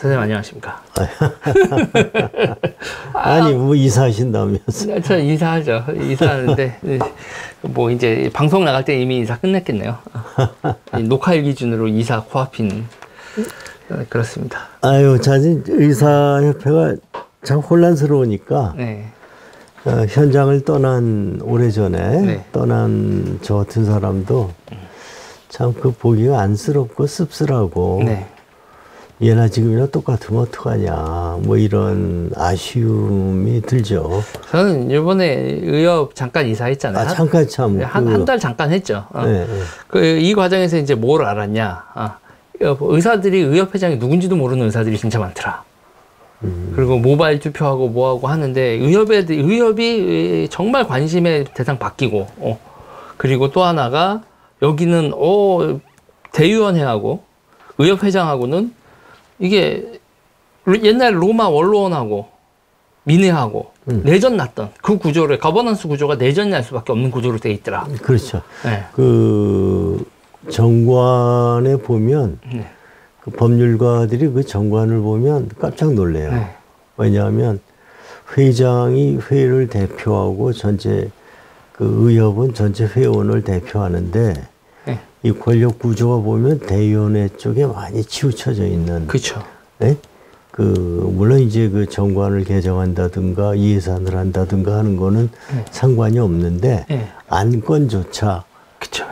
선생님 안녕하십니까? 아니 뭐 이사하신다면서? 저 이사하죠. 이사하는데 뭐 이제 방송 나갈 때 이미 이사 끝냈겠네요. 녹화일 기준으로 이사 코앞인 그렇습니다. 아유, 자진 의사협회가 참 혼란스러우니까 네. 현장을 떠난 오래전에 네. 떠난 저 같은 사람도 참 그 보기가 안쓰럽고 씁쓸하고 네. 예나 지금이나 똑같으면 어떡하냐 뭐 이런 아쉬움이 들죠. 저는 이번에 의협 잠깐 이사했잖아요. 잠깐 참 한 달 잠깐 했죠. 네. 이 과정에서 이제 뭘 알았냐? 의사들이 의협 회장이 누군지도 모르는 의사들이 진짜 많더라. 그리고 모바일 투표하고 뭐하고 하는데 의협이 정말 관심의 대상 바뀌고 그리고 또 하나가 여기는 대의원회하고 의협 회장하고는 이게 옛날 로마 원로원하고 민회하고 내전 났던 그 구조를 거버넌스 구조가 내전이 날 수밖에 없는 구조로 돼 있더라. 그렇죠. 네. 그 정관에 보면 네. 그 법률가들이 그 정관을 보면 깜짝 놀래요. 네. 왜냐하면 회장이 회를 대표하고 전체 그 의협은 전체 회원을 대표하는데 네. 이 권력 구조가 보면 대의원회 쪽에 많이 치우쳐져 있는. 그렇죠. 네? 물론 이제 그 정관을 개정한다든가 예산을 한다든가 하는 거는 상관이 없는데 안건조차 그쵸.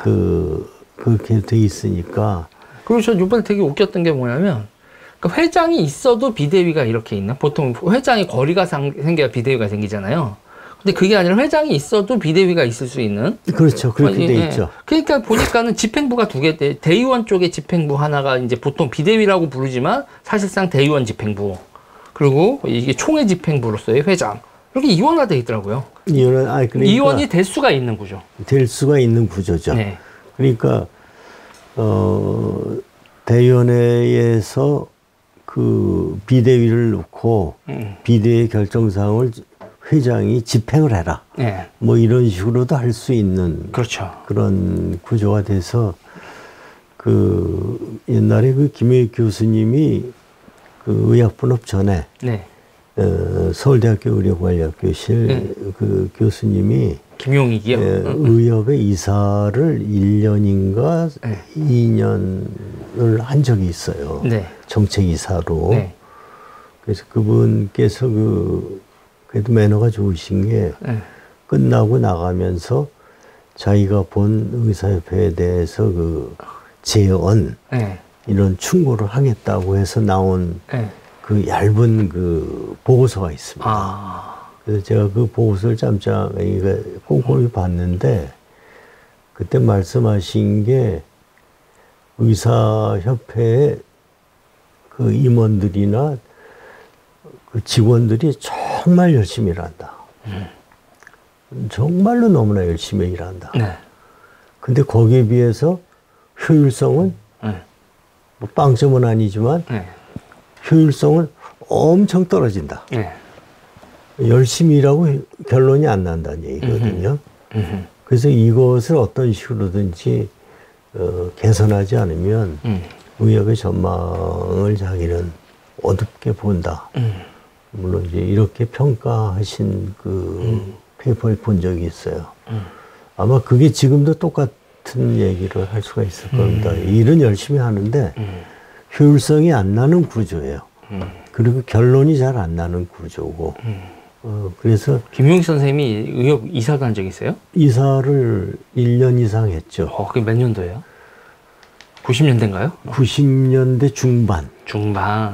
그렇게 돼 있으니까. 그리고 저 이번에 되게 웃겼던 게 뭐냐면 그러니까 회장이 있어도 비대위가 이렇게 있나? 보통 회장이 거리가 생겨야 비대위가 생기잖아요. 근데 그게 아니라 회장이 있어도 비대위가 있을 수 있는. 그렇죠. 그렇게 돼 있죠. 그러니까 보니까는 집행부가 두 개, 대의원 쪽의 집행부 하나가 이제 보통 비대위라고 부르지만 사실상 대의원 집행부. 그리고 이게 총회 집행부로서의 회장. 이렇게 이원화되어 있더라고요. 그러니까 이원이 될 수가 있는 구조. 될 수가 있는 구조죠. 네. 그러니까, 대의원회에서 그 비대위를 놓고 비대위 결정사항을 회장이 집행을 해라. 네. 뭐 이런 식으로도 할 수 있는. 그렇죠. 그런 구조가 돼서 그 옛날에 그 김효익 교수님이 그 의학분업 전에 네. 서울대학교 의료관리학교실 그 교수님이 김용익이요? 의협의 이사를 1년인가 2년을 한 적이 있어요. 네. 정책이사로. 네. 그래서 그분께서 그래도 매너가 좋으신 게 끝나고 나가면서 자기가 본 의사협회에 대해서 그 제언 이런 충고를 하겠다고 해서 나온 그 얇은 그 보고서가 있습니다. 그래서 제가 그 보고서를 꼼꼼히 봤는데 그때 말씀하신 게 의사협회의 그 임원들이나 그 직원들이 정말 열심히 일한다. 정말로 너무나 열심히 일한다. 네. 근데 거기에 비해서 효율성은 뭐 빵점은 아니지만 효율성은 엄청 떨어진다. 열심히 일하고 결론이 안 난다는 얘기거든요. 그래서 이것을 어떤 식으로든지 개선하지 않으면 의학의 전망을 자기는 어둡게 본다. 물론 이제 이렇게 평가하신 그 페이퍼를 본 적이 있어요. 아마 그게 지금도 똑같은 얘기를 할 수가 있을 겁니다. 일은 열심히 하는데 효율성이 안 나는 구조예요. 그리고 결론이 잘 안 나는 구조고. 그래서 김용익 선생님이 의협 이사도 한 적 있어요? 이사를 1년 이상 했죠. 그게 몇 년도예요? 90년대인가요? 90년대 중반.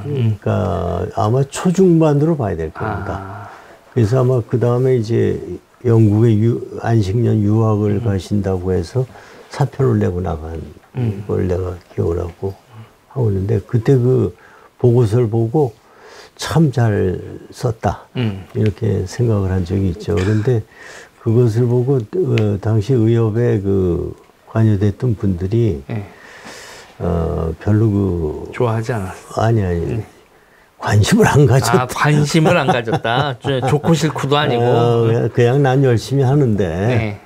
그러니까 아마 초중반으로 봐야 될 겁니다. 그래서 아마 그 다음에 이제 영국에 안식년 유학을 가신다고 해서 사표를 내고 나간 걸 내가 기억을 하고 있는데 그때 그 보고서를 보고 참 잘 썼다. 이렇게 생각을 한 적이 있죠. 그런데 그것을 보고 당시 의협에 그 관여됐던 분들이 별로 좋아하지 않았어. 아니. 관심을 안 가졌다. 관심을 안 가졌다. 좋고 싫고도 아니고. 그냥 난 열심히 하는데,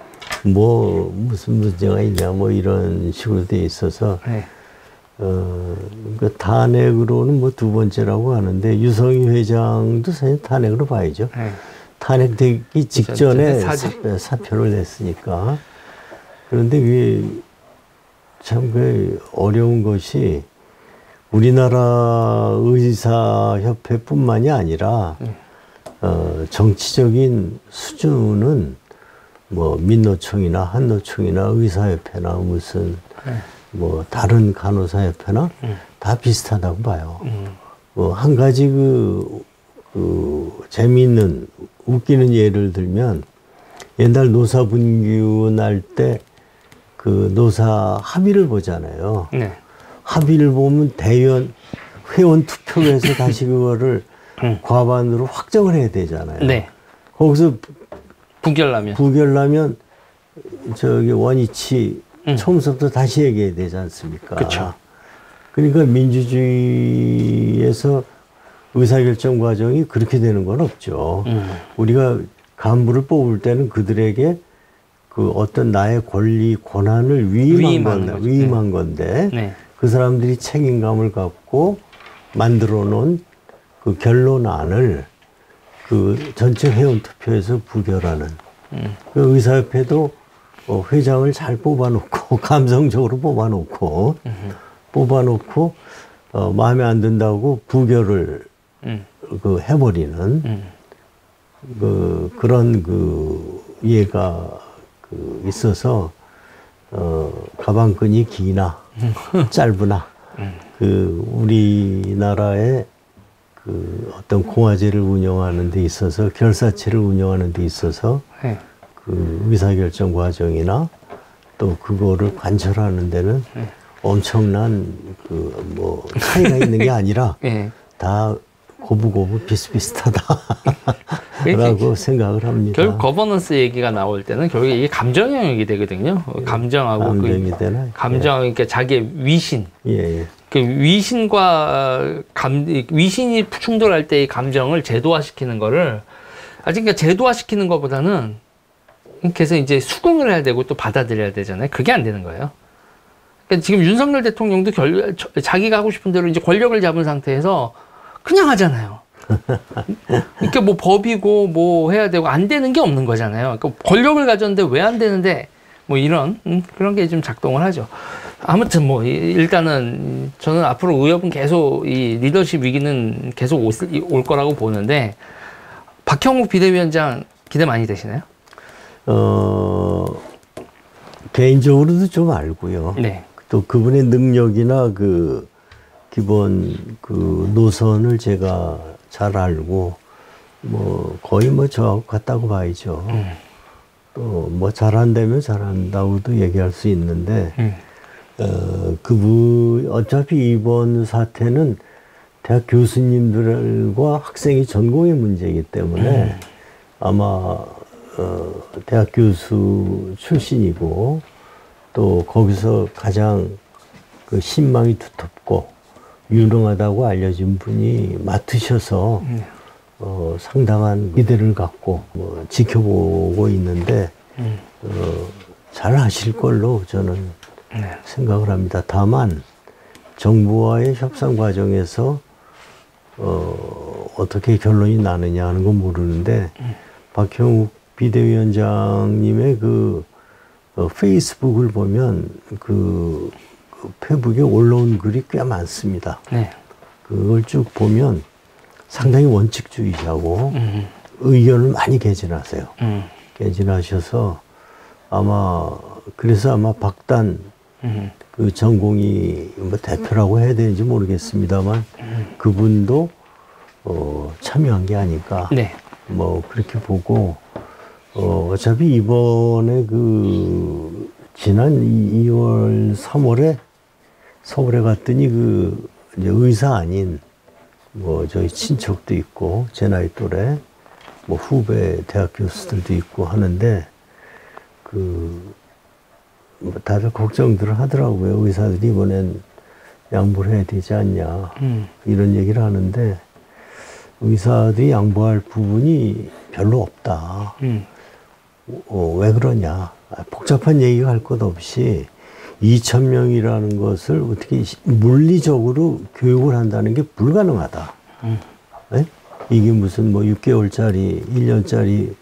뭐, 무슨 문제가 있냐, 뭐, 이런 식으로 돼 있어서, 그러니까 탄핵으로는 뭐 두 번째라고 하는데 유성희 회장도 사실 탄핵으로 봐야죠. 네. 탄핵되기 직전에 사표를 냈으니까. 그런데 그게 참 그 어려운 것이 우리나라 의사협회뿐만이 아니라 정치적인 수준은 뭐 민노총이나 한노총이나 의사협회나 무슨 뭐 다른 간호사협회나 다 비슷하다고 봐요. 뭐 한 가지 그 재미있는 웃기는 예를 들면 옛날 노사분규 날 때 그 노사 합의를 보잖아요. 네. 합의를 보면 회원 투표를 해서 다시 그거를 과반으로 확정을 해야 되잖아요. 네. 거기서 부결나면 저기 원위치 처음부터 다시 얘기해야 되지 않습니까? 그렇죠. 그러니까 민주주의에서 의사결정 과정이 그렇게 되는 건 없죠. 우리가 간부를 뽑을 때는 그들에게 그 어떤 나의 권리, 권한을 위임한 건데 네. 그 사람들이 책임감을 갖고 만들어 놓은 그 결론안을 그 전체 회원 투표에서 부결하는 그 의사협회도 회장을 잘 뽑아놓고 감성적으로 뽑아놓고 마음에 안 든다고 부결을 그 해버리는 그런 그 예가 그 있어서 가방끈이 기나 짧으나 그 우리나라의 그 어떤 공화제를 운영하는 데 있어서 결사체를 운영하는 데 있어서 네. 그 의사결정 과정이나 또 그거를 관철하는 데는 엄청난 그 뭐 차이가 있는 게 아니라 네. 다 고부고부 비슷비슷하다라고 생각을 합니다. 결국 거버넌스 얘기가 나올 때는 결국 이게 감정 영역이 되거든요. 감정하고 감정이 되나? 그러니까 자기의 위신. 예. 그 위신과 위신이 충돌할 때의 감정을 제도화시키는 거를 아직 그러니까 제도화시키는 것보다는 그래서 이제 수긍을 해야 되고 또 받아들여야 되잖아요. 그게 안 되는 거예요. 그러니까 지금 윤석열 대통령도 자기가 하고 싶은 대로 이제 권력을 잡은 상태에서 그냥 하잖아요. 그러니까 뭐 법이고 뭐 해야 되고 안 되는 게 없는 거잖아요. 그러니까 권력을 가졌는데 왜 안 되는데 뭐 이런 그런 게 좀 작동을 하죠. 아무튼 뭐 일단은 저는 앞으로 의협은 계속 이 리더십 위기는 계속 올 거라고 보는데 박형욱 비대위원장 기대 많이 되시나요? 개인적으로도 좀 알고요. 네. 또 그분의 능력이나 그 기본 그 노선을 제가 잘 알고 뭐 거의 뭐 저하고 같다고 봐야죠. 또 뭐 잘한다면 잘한다고도 얘기할 수 있는데 그분 어차피 이번 사태는 대학 교수님들과 학생이 전공의 문제이기 때문에 아마 대학 교수 출신이고 또 거기서 가장 그 신망이 두텁고 유능하다고 알려진 분이 맡으셔서 상당한 기대를 갖고 뭐 지켜보고 있는데 잘 하실 걸로 저는 생각을 합니다. 다만 정부와의 협상 과정에서 어떻게 결론이 나느냐 하는 건 모르는데 박형욱 비대위원장님의 그 페이스북을 보면 그 페북에 올라온 글이 꽤 많습니다. 네. 그걸 쭉 보면 상당히 원칙주의자고 의견을 많이 개진하세요. 개진하셔서 그래서 아마 박단 그 전공이 뭐 대표라고 해야 되는지 모르겠습니다만 그분도 참여한 게 아닐까. 네. 뭐 그렇게 보고 어차피 이번에 그 지난 2월 3월에 서울에 갔더니 그 이제 의사 아닌 뭐 저희 친척도 있고 제 나이 또래 뭐 후배 대학 교수들도 있고 하는데 뭐 다들 걱정들을 하더라고요. 의사들이 이번엔 양보를 해야 되지 않냐 이런 얘기를 하는데 의사들이 양보할 부분이 별로 없다. 왜 그러냐. 복잡한 얘기가 할 것 없이 2,000명이라는 것을 어떻게 물리적으로 교육을 한다는 게 불가능하다. 네? 이게 무슨 뭐 6개월짜리, 1년짜리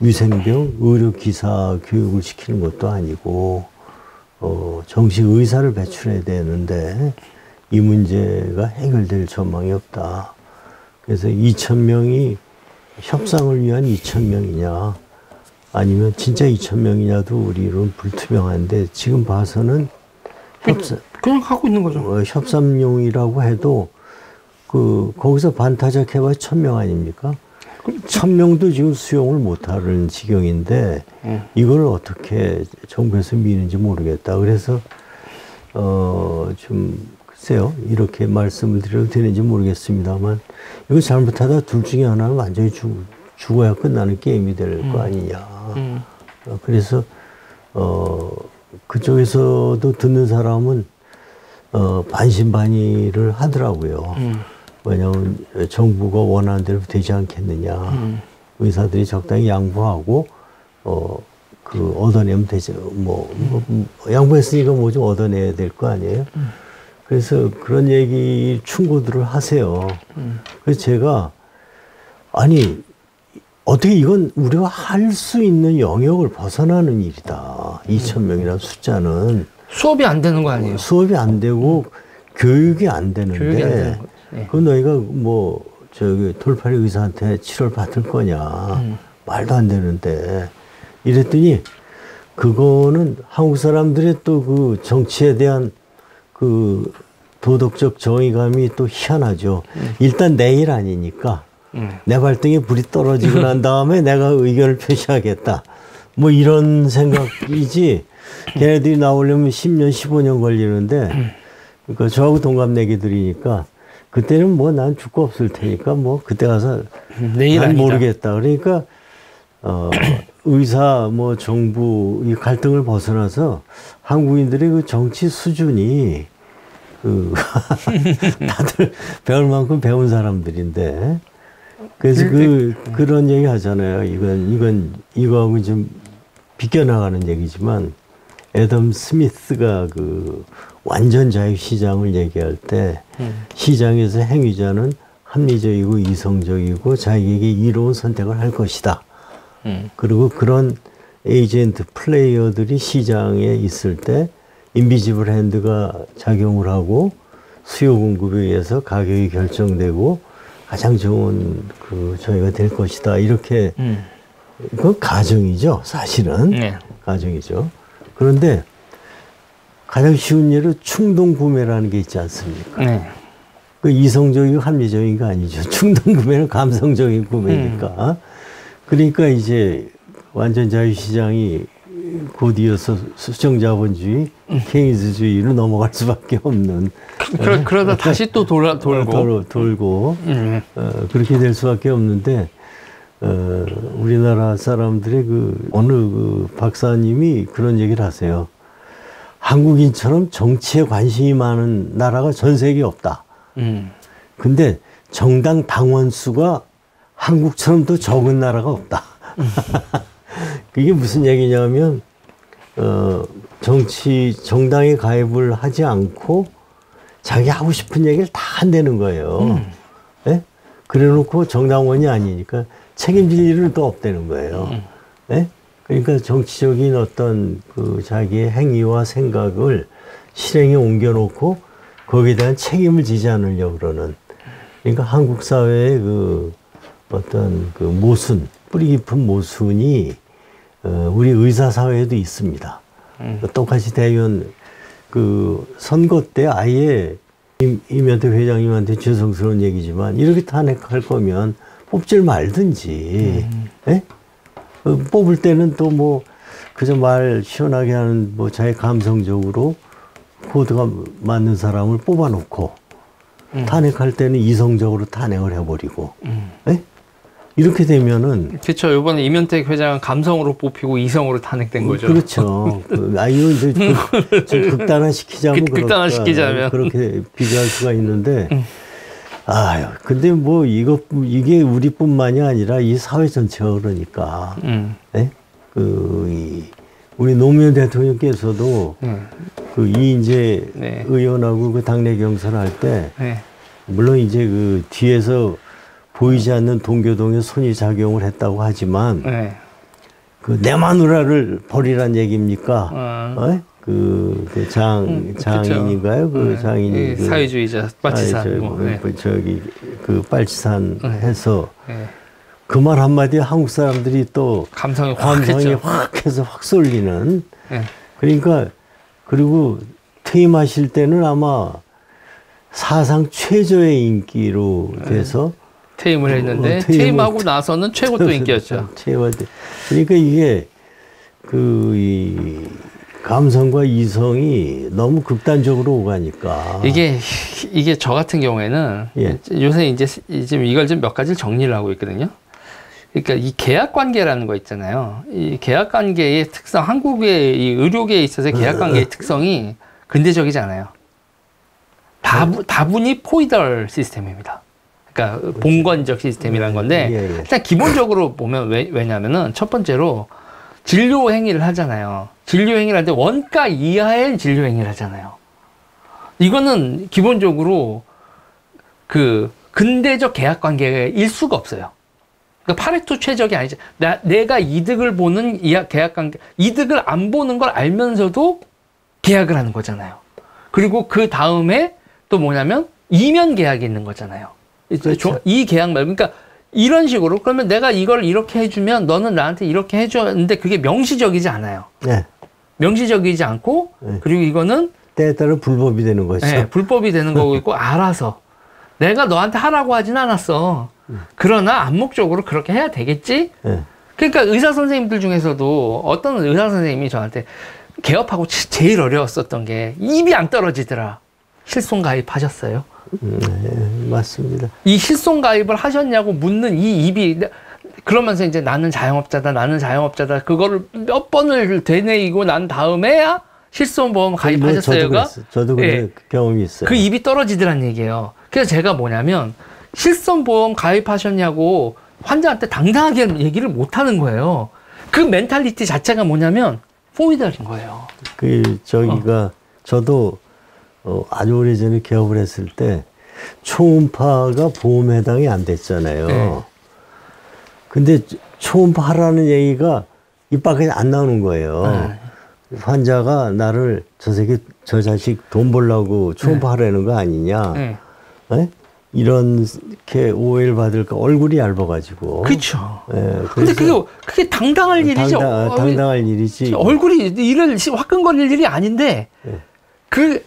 위생병, 의료기사 교육을 시키는 것도 아니고, 정식 의사를 배출해야 되는데, 이 문제가 해결될 전망이 없다. 그래서 2,000명이 협상을 위한 2,000명이냐, 아니면 진짜 2,000명이냐도 우리는 불투명한데, 지금 봐서는 그냥 하고 있는 거죠. 협상용이라고 해도, 거기서 반타작 해봐야 1,000명 아닙니까? 1,000명도 지금 수용을 못하는 지경인데, 이걸 어떻게 정부에서 미는지 모르겠다. 그래서, 글쎄요. 이렇게 말씀을 드려도 되는지 모르겠습니다.만, 이거 잘못하다 둘 중에 하나는 완전히 죽어야 끝나는 게임이 될 거 아니냐. 그래서, 그쪽에서도 듣는 사람은, 반신반의를 하더라고요. 왜냐하면 정부가 원하는 대로 되지 않겠느냐. 의사들이 적당히 양보하고, 얻어내면 되죠. 양보했으니까 뭐 좀 얻어내야 될 거 아니에요? 그래서 그런 얘기 충고들을 하세요. 그래서 제가, 아니, 어떻게 이건 우리가 할 수 있는 영역을 벗어나는 일이다. 2,000명이라는 숫자는. 수업이 안 되는 거 아니에요? 수업이 안 되고, 교육이 안 되는데, 교육이 안 되는 거지. 네. 그 너희가 돌팔이 의사한테 치료를 받을 거냐. 말도 안 되는데. 이랬더니, 그거는 한국 사람들의 또 그 정치에 대한 그 도덕적 정의감이 또 희한하죠. 일단 내 일 아니니까, 내 발등에 불이 떨어지고 난 다음에 내가 의견을 표시하겠다. 뭐 이런 생각이지, 걔네들이 나오려면 10년, 15년 걸리는데, 그러니까 저하고 동갑내기들이니까, 그때는 뭐 난 죽고 없을 테니까 뭐 그때 가서 난 모르겠다. 그러니까 의사 뭐 정부 이 갈등을 벗어나서 한국인들의 그 정치 수준이 다들 배울 만큼 배운 사람들인데 그래서 그런 얘기 하잖아요. 이거하고 좀 비껴나가는 얘기지만 애덤 스미스가 완전 자유시장을 얘기할 때 시장에서 행위자는 합리적이고 이성적이고 자기에게 이로운 선택을 할 것이다. 그리고 그런 에이전트 플레이어들이 시장에 있을 때 인비지블 핸드가 작용을 하고 수요 공급에 의해서 가격이 결정되고 가장 좋은 저희가 될 것이다. 이렇게 그건 가정이죠. 사실은. 네. 가정이죠. 그런데 가장 쉬운 예로 충동 구매라는 게 있지 않습니까? 네. 그 이성적이고 합리적인 거 아니죠. 충동 구매는 감성적인 구매니까. 그러니까 이제 완전 자유시장이 곧 이어서 수정자본주의, 케인즈주의로 넘어갈 수밖에 없는. 그러다 다시 또 돌고 그렇게 될 수밖에 없는데, 우리나라 사람들의 어느 박사님이 그런 얘기를 하세요. 한국인처럼 정치에 관심이 많은 나라가 전 세계에 없다. 근데 정당 당원 수가 한국처럼 더 적은 나라가 없다. 그게 무슨 얘기냐면, 정당에 가입을 하지 않고 자기 하고 싶은 얘기를 다 한다는 거예요. 네? 그래 놓고 정당원이 아니니까 책임질 일은 또 없다는 거예요. 네? 그러니까 정치적인 어떤 자기의 행위와 생각을 실행에 옮겨놓고 거기에 대한 책임을 지지 않으려고 그러는. 그러니까 한국 사회의 어떤 모순, 뿌리 깊은 모순이 우리 의사 사회에도 있습니다. 똑같이 대의원 선거 때 아예 임현태 회장님한테 죄송스러운 얘기지만 이렇게 탄핵할 거면 뽑질 말든지. 네? 뽑을 때는 또 그저 말 시원하게 하는 자기 감성적으로 코드가 맞는 사람을 뽑아놓고 탄핵할 때는 이성적으로 탄핵을 해버리고. 네? 이렇게 되면은. 그렇죠. 이번에 임현택 회장은 감성으로 뽑히고 이성으로 탄핵된 거죠. 그렇죠. 이건 극단화시키자면. 극단화시키자면. 그렇게 비교할 수가 있는데. 근데 이게 우리뿐만이 아니라 이 사회 전체가 그러니까. 네? 우리 노무현 대통령께서도 그 이인재 네. 의원하고 그 당내 경선할 때 네. 물론 이제 그 뒤에서 보이지 않는 동교동에 손이 작용을 했다고 하지만 네. 그 내 마누라를 버리란 얘기입니까? 그 장인인가요? 그 장인이 그 사회주의자 빨치산 저기 그 빨치산 해서 네. 그 말 한마디에 한국 사람들이 또 감성이 확 해서 확 쏠리는. 네. 그러니까 그리고 퇴임하실 때는 아마 사상 최저의 인기로 돼서 퇴임을 했는데 퇴임하고 나서는 최고 또 인기였죠. 그러니까 이게 이 감성과 이성이 너무 극단적으로 오가니까 이게 저 같은 경우에는 예. 요새 이제 지금 이걸 좀 몇 가지 정리를 하고 있거든요. 그러니까 이 계약 관계라는 거 있잖아요. 이 계약 관계의 특성, 한국의 이 의료계에 있어서의 계약 관계의 특성이 근대적이지 않아요. 다분히 포이덜 시스템입니다. 그러니까 봉건적 시스템이라는 건데 일단 기본적으로 보면 왜냐하면은 첫 번째로 진료 행위를 하잖아요. 진료 행위를 할 때 원가 이하의 진료 행위를 하잖아요. 이거는 기본적으로 그 근대적 계약 관계일 수가 없어요. 그러니까 파레토 최적이 아니죠. 내가 이득을 보는 계약 관계, 이득을 안 보는 걸 알면서도 계약을 하는 거잖아요. 그리고 그 다음에 또 뭐냐면 이면 계약이 있는 거잖아요. 그렇죠. 이 계약 말고, 그러니까 이런 식으로 그러면 내가 이걸 이렇게 해주면 너는 나한테 이렇게 해줬는데 그게 명시적이지 않아요. 네. 명시적이지 않고 네. 그리고 이거는 때에 따라 불법이 되는 거죠. 네, 불법이 되는 거고 있고 알아서 내가 너한테 하라고 하진 않았어. 그러나 암묵적으로 그렇게 해야 되겠지. 네. 그러니까 의사 선생님들 중에서도 어떤 의사 선생님이 저한테 개업하고 제일 어려웠었던 게 입이 안 떨어지더라. 실손 가입하셨어요? 네, 맞습니다. 이 실손 가입을 하셨냐고 묻는 이 입이 그러면서 이제 나는 자영업자다. 그거를 몇 번을 되뇌이고 난 다음에야 실손보험 가입하셨어요가 저도 그래 경험이 있어요. 그 입이 떨어지더란 얘기예요. 그래서 제가 뭐냐면 실손보험 가입하셨냐고 환자한테 당당하게 얘기를 못 하는 거예요. 그 멘탈리티 자체가 뭐냐면 포이덜인 거예요. 저도 아주 오래전에 개업을 했을 때 초음파가 보험 해당이 안 됐잖아요. 네. 근데 초음파 하라는 얘기가 입 밖에 안 나오는 거예요. 환자가 나를 저 자식 돈 벌라고 초음파 하라는 거 아니냐. 네? 이렇게 오해를 받을까 얼굴이 얇아가지고. 그렇죠. 네, 근데 그게 당당할 일이죠. 당당할 일이지. 얼굴이 일을 화끈거릴 일이 아닌데 그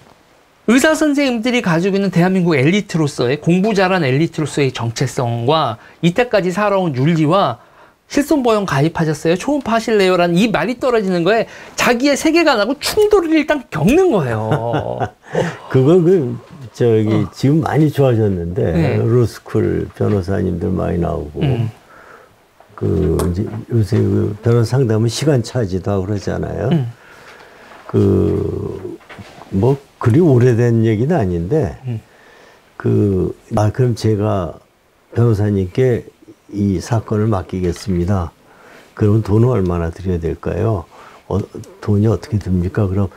의사 선생님들이 가지고 있는 대한민국 엘리트로서의 공부 잘한 엘리트로서의 정체성과 이때까지 살아온 윤리와 실손보험 가입하셨어요? 초음파 하실래요? 라는 이 말이 떨어지는 거에 자기의 세계관하고 충돌을 일단 겪는 거예요. 지금 많이 좋아졌는데, 로스쿨 변호사님들 많이 나오고, 이제 요새 변호사 상담은 시간 차지도 하고 그러잖아요. 그리 오래된 얘기는 아닌데, 그럼 제가 변호사님께 이 사건을 맡기겠습니다. 그러면 돈은 얼마나 드려야 될까요? 돈이 어떻게 듭니까? 그럼,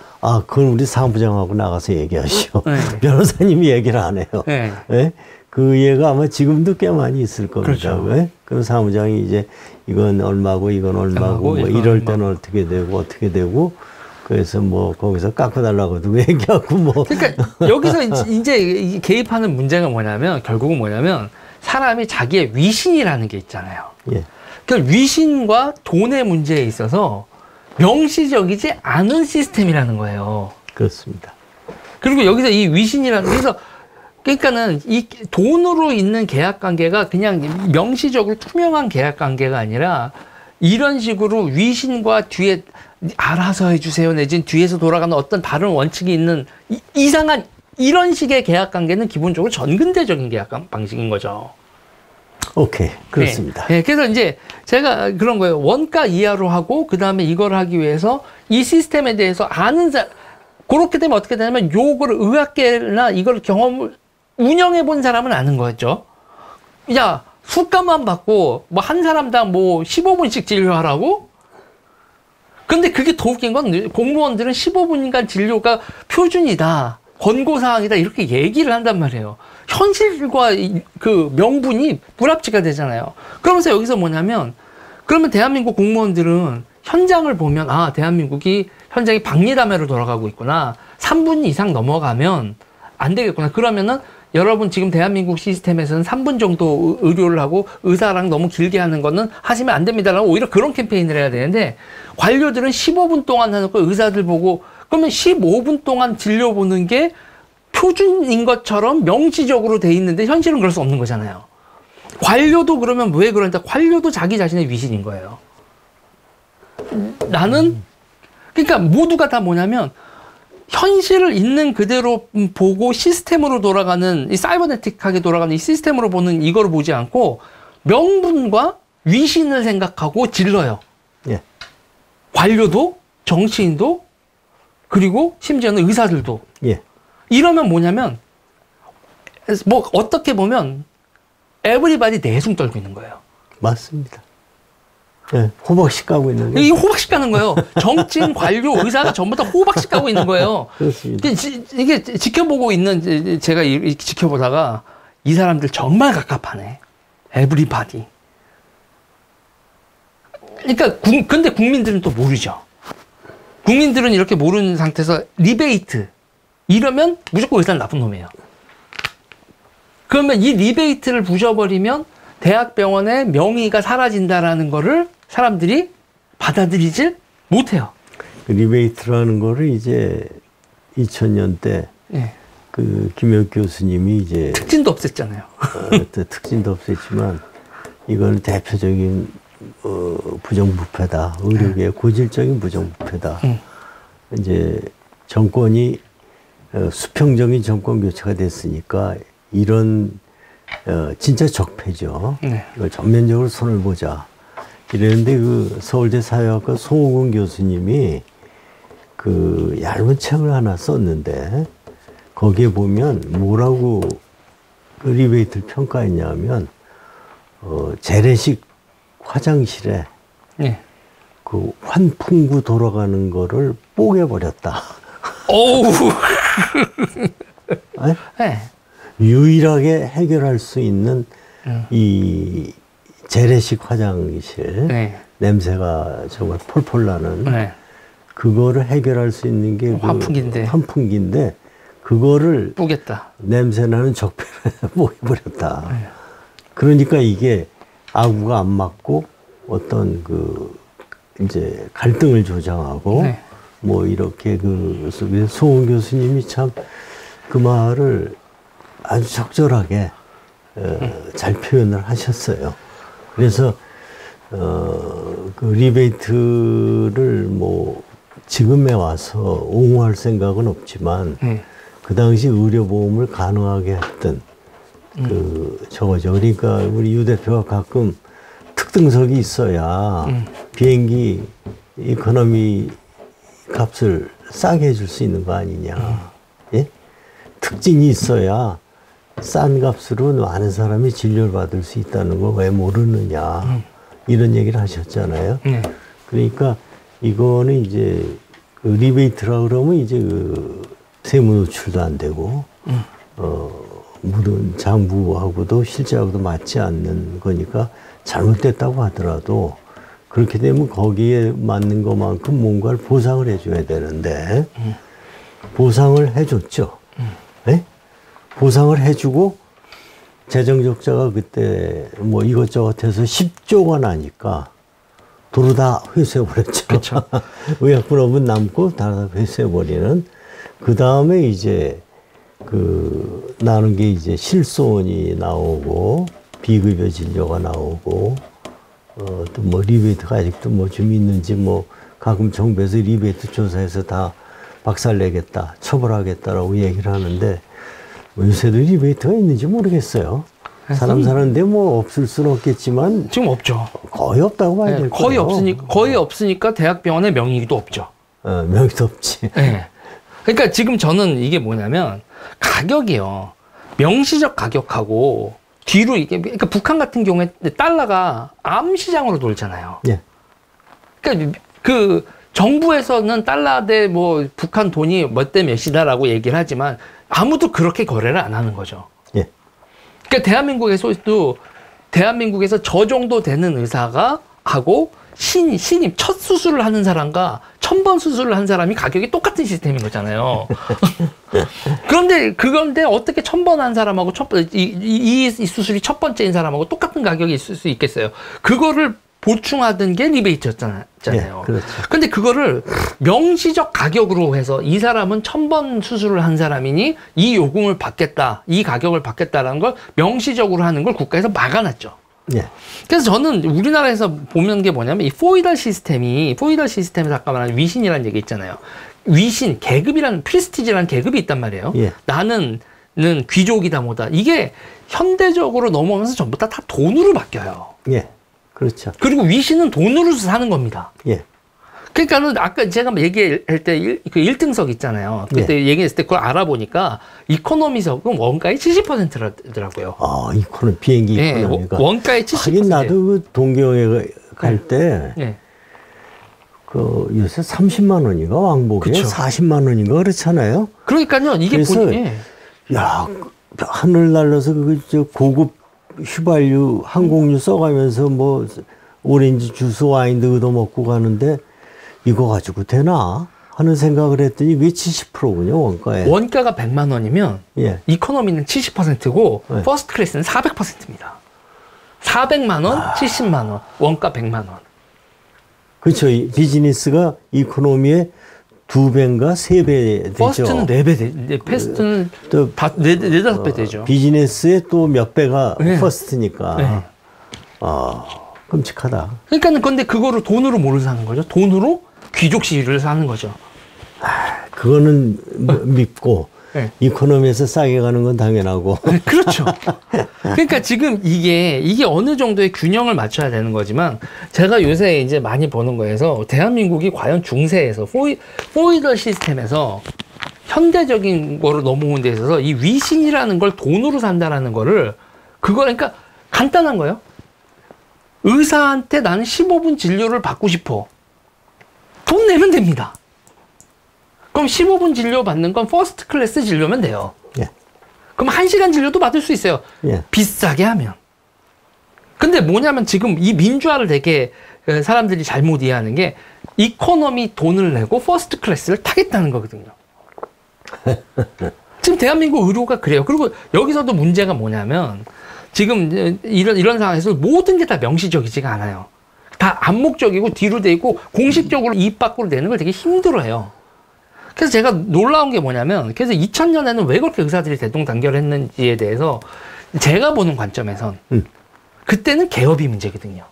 그건 우리 사무장하고 나가서 얘기하시오. 변호사님이 얘기를 안 해요. 네? 그 얘가 아마 지금도 꽤 많이 있을 겁니다. 그렇죠. 네? 그럼 사무장이 이제 이건 얼마고, 이건 얼마고, 뭐 이럴 때는 어떻게 되고, 그래서 거기서 깎아달라고도 얘기하고 그러니까 여기서 이제 개입하는 문제가 뭐냐면, 결국은 뭐냐면, 사람이 자기의 위신이라는 게 있잖아요. 예. 그 위신과 돈의 문제에 있어서 명시적이지 않은 시스템이라는 거예요. 그렇습니다. 그리고 여기서 이 위신이라는, 그러니까는 이 돈으로 있는 계약 관계가 그냥 명시적으로 투명한 계약 관계가 아니라 이런 식으로 위신과 뒤에 알아서 해주세요 내지는 뒤에서 돌아가는 어떤 다른 원칙이 있는 이상한 이런 식의 계약 관계는 기본적으로 전근대적인 계약 방식인 거죠. 오케이. 그렇습니다. 네. 그래서 이제 제가 그런 거예요. 원가 이하로 하고 그 다음에 이걸 하기 위해서 이 시스템에 대해서 아는 사람, 그렇게 되면 어떻게 되냐면 요거를 의학계나 이걸 운영해 본 사람은 아는 거죠. 야, 수가만 받고 한 사람당 15분씩 진료하라고? 근데 그게 더 웃긴 건 공무원들은 15분간 진료가 표준이다. 권고사항이다. 이렇게 얘기를 한단 말이에요. 현실과 그 명분이 불합치가 되잖아요. 그러면서 여기서 뭐냐면, 그러면 대한민국 공무원들은 현장을 보면, 아, 대한민국이 현장이 박리담회로 돌아가고 있구나. 3분 이상 넘어가면 안 되겠구나. 그러면은 여러분 지금 대한민국 시스템에서는 3분 정도 의료를 하고 의사랑 너무 길게 하는 거는 하시면 안 됩니다라고 오히려 그런 캠페인을 해야 되는데, 관료들은 15분 동안 해놓고 의사들 보고, 그러면 15분 동안 진료 보는 게 표준인 것처럼 명시적으로 돼 있는데 현실은 그럴 수 없는 거잖아요. 관료도 그러면 왜 그러니까 관료도 자기 자신의 위신인 거예요. 나는 그러니까 모두가 다 뭐냐면 현실을 있는 그대로 보고 시스템으로 돌아가는 이 사이버네틱하게 돌아가는 이 시스템으로 보는 이거를 보지 않고 명분과 위신을 생각하고 질러요. 예. 관료도 정치인도 그리고 심지어는 의사들도. 예. 이러면 뭐냐면 뭐 어떻게 보면 에브리바디 내숭 떨고 있는 거예요. 맞습니다. 예, 호박씨 까고 있는 거예요. 이 호박씨 까는 거예요. 정치인, 관료, 의사가 전부 다 호박씨 까고 있는 거예요. 그렇습니다. 이게 지켜보고 있는 제가 지켜보다가 이 사람들 정말 갑갑하네. 에브리바디. 그러니까 근데 국민들은 또 모르죠. 국민들은 이렇게 모르는 상태에서 리베이트 이러면 무조건 의사는 나쁜 놈이에요. 그러면 이 리베이트를 부셔버리면 대학병원의 명의가 사라진다라는 거를 사람들이 받아들이질 못해요. 그 리베이트라는 거를 이제 2000년대 네. 그 김혁 교수님이 이제 특진도 없앴잖아요. 특진도 없앴지만 이거는 대표적인 부정부패다. 의료계의 고질적인 부정부패다. 이제 정권이 수평적인 정권 교체가 됐으니까 이런 진짜 적폐죠. 네. 이걸 전면적으로 손을 보자. 이랬는데 그 서울대 사회학과 송호근 교수님이 그 얇은 책을 하나 썼는데 거기에 보면 뭐라고 그 리베이트를 평가했냐면 재래식 화장실에 네. 그 환풍구 돌아가는 거를 뽀개버렸다. 오우. 네? 유일하게 해결할 수 있는 이 재래식 화장실 네. 냄새가 정말 폴폴 나는 네. 그거를 해결할 수 있는 게 환풍기인데. 환풍기인데 그거를 뿌겠다. 냄새나는 적폐에 뽀개버렸다. 네. 그러니까 이게 아구가 안 맞고 어떤 그 이제 갈등을 조장하고 네. 뭐 이렇게 그 송은 교수님이 참 그 말을 아주 적절하게 잘 표현을 하셨어요. 그래서 그 리베이트를 뭐 지금에 와서 옹호할 생각은 없지만 그 당시 의료보험을 가능하게 했던 그 저거죠. 그러니까 우리 유 대표가 가끔 특등석이 있어야 비행기 이코노미 값을 싸게 해줄 수 있는 거 아니냐. 예? 특진이 있어야 싼 값으로 많은 사람이 진료를 받을 수 있다는 걸 왜 모르느냐. 이런 얘기를 하셨잖아요. 그러니까 이거는 이제 그 리베이트라 그러면 이제 그 세무 노출도 안 되고, 모든 장부하고도 실제하고도 맞지 않는 거니까 잘못됐다고 하더라도 그렇게 되면 거기에 맞는 것만큼 뭔가를 보상을 해줘야 되는데 보상을 해줬죠. 네? 보상을 해주고 재정 적자가 그때 뭐 이것저것 해서 10조가 나니까 도로 다 회수해버렸죠. 그렇죠. 의약분업은 남고 다 회수해버리는. 그 다음에 이제 그 나는 게 이제 실손이 나오고 비급여 진료가 나오고 또 뭐 리베이트가 아직도 뭐 좀 있는지 뭐 가끔 정부에서 리베이트 조사해서 다 박살내겠다, 처벌하겠다라고 얘기를 하는데 뭐 요새도 리베이트가 있는지 모르겠어요. 사람 사는데 뭐 없을 수는 없겠지만 지금 없죠. 거의 없다고 봐야 될 거예요. 거의 없으니까 대학병원의 명의도 없죠. 명의도 없지. 네. 그러니까 지금 저는 이게 뭐냐면 가격이요. 명시적 가격하고 뒤로 이게 그러니까 북한 같은 경우에 달러가 암시장으로 돌잖아요. 예. 그러니까 그 정부에서는 달러 대 뭐 북한 돈이 몇 대 몇이다라고 얘기를 하지만 아무도 그렇게 거래를 안 하는 거죠. 예. 그러니까 대한민국에서 저 정도 되는 의사가 하고 신임 첫 수술을 하는 사람과 1000번 수술을 한 사람이 가격이 똑같은 시스템인 거잖아요. 그런데 어떻게 1000번 한 사람하고 이 수술이 첫 번째인 사람하고 똑같은 가격이 있을 수 있겠어요. 그거를 보충하던 게 리베이트였잖아요. 예, 그렇죠. 근데 그거를 명시적 가격으로 해서 이 사람은 1000번 수술을 한 사람이니 이 요금을 받겠다, 이 가격을 받겠다라는 걸 명시적으로 하는 걸 국가에서 막아놨죠. 예. 그래서 저는 우리나라에서 보면 게 뭐냐면 이 포이달 시스템에서 아까 말한 위신이라는 얘기 있잖아요. 위신, 계급이라는 프리스티지라는 계급이 있단 말이에요. 예. 나는 귀족이다 뭐다. 이게 현대적으로 넘어오면서 전부 다 돈으로 바뀌어요. 예. 그렇죠. 그리고 위신은 돈으로 사는 겁니다. 예. 그러니까는 아까 제가 얘기할 때 그 1등석 있잖아요. 그때 얘기했을 때 그걸 알아보니까 이코노미석은 원가의 70%라더라고요. 아, 비행기 이코노미가. 원가의 70%. 하긴 나도 그 동경에 갈 때 그 요새 30만 원인가 왕복에 40만 원인가 그렇잖아요. 그러니까요. 이게 그래서 야, 하늘 날려서 저 고급 휘발유 항공유 써가면서 뭐 오렌지 주스 와인도 얻어먹고 가는데 이거 가지고 되나 하는 생각을 했더니 그게 70%군요 원가에. 원가가 100만 원이면 예. 이코노미는 70%고 퍼스트 클래스는 400%입니다. 400만 원, 70만 원, 원가 100만 원. 그렇죠. 비즈니스가 이코노미의 2배인가 3배 되죠. 퍼스트는 4배 패스트는 또 4-5배 되죠. 비즈니스의 또 몇 배가 퍼스트니까. 끔찍하다. 그러니까 근데 그거를 돈으로 뭐를 사는 거죠? 돈으로 귀족 시위를 사는 거죠. 그거는 밉고 이코노미에서 싸게 가는 건 당연하고. 그렇죠. 그러니까 지금 이게 어느 정도의 균형을 맞춰야 되는 거지만 제가 요새 이제 많이 보는 거에서 대한민국이 과연 중세에서 포이더 시스템에서 현대적인 거로 넘어온 데 있어서 이 위신이라는 걸 돈으로 산다라는 거를 그러니까 간단한 거예요. 의사한테 나는 15분 진료를 받고 싶어. 돈 내면 됩니다. 그럼 15분 진료 받는 건 퍼스트 클래스 진료면 돼요. 예. 그럼 1시간 진료도 받을 수 있어요. 예. 비싸게 하면. 근데 뭐냐면 지금 이 민주화를 되게 사람들이 잘못 이해하는 게 이코노미 돈을 내고 퍼스트 클래스를 타겠다는 거거든요. 지금 대한민국 의료가 그래요. 그리고 여기서도 문제가 뭐냐면 지금 이런 상황에서 모든 게 다 명시적이지가 않아요. 다 암묵적이고 뒤로 돼 있고 공식적으로 입 밖으로 내는 걸 되게 힘들어해요. 그래서 제가 놀라운 게 뭐냐면 그래서 2000년에는 왜 그렇게 의사들이 대동단결했는지에 대해서 제가 보는 관점에선 그때는 개업이 문제거든요.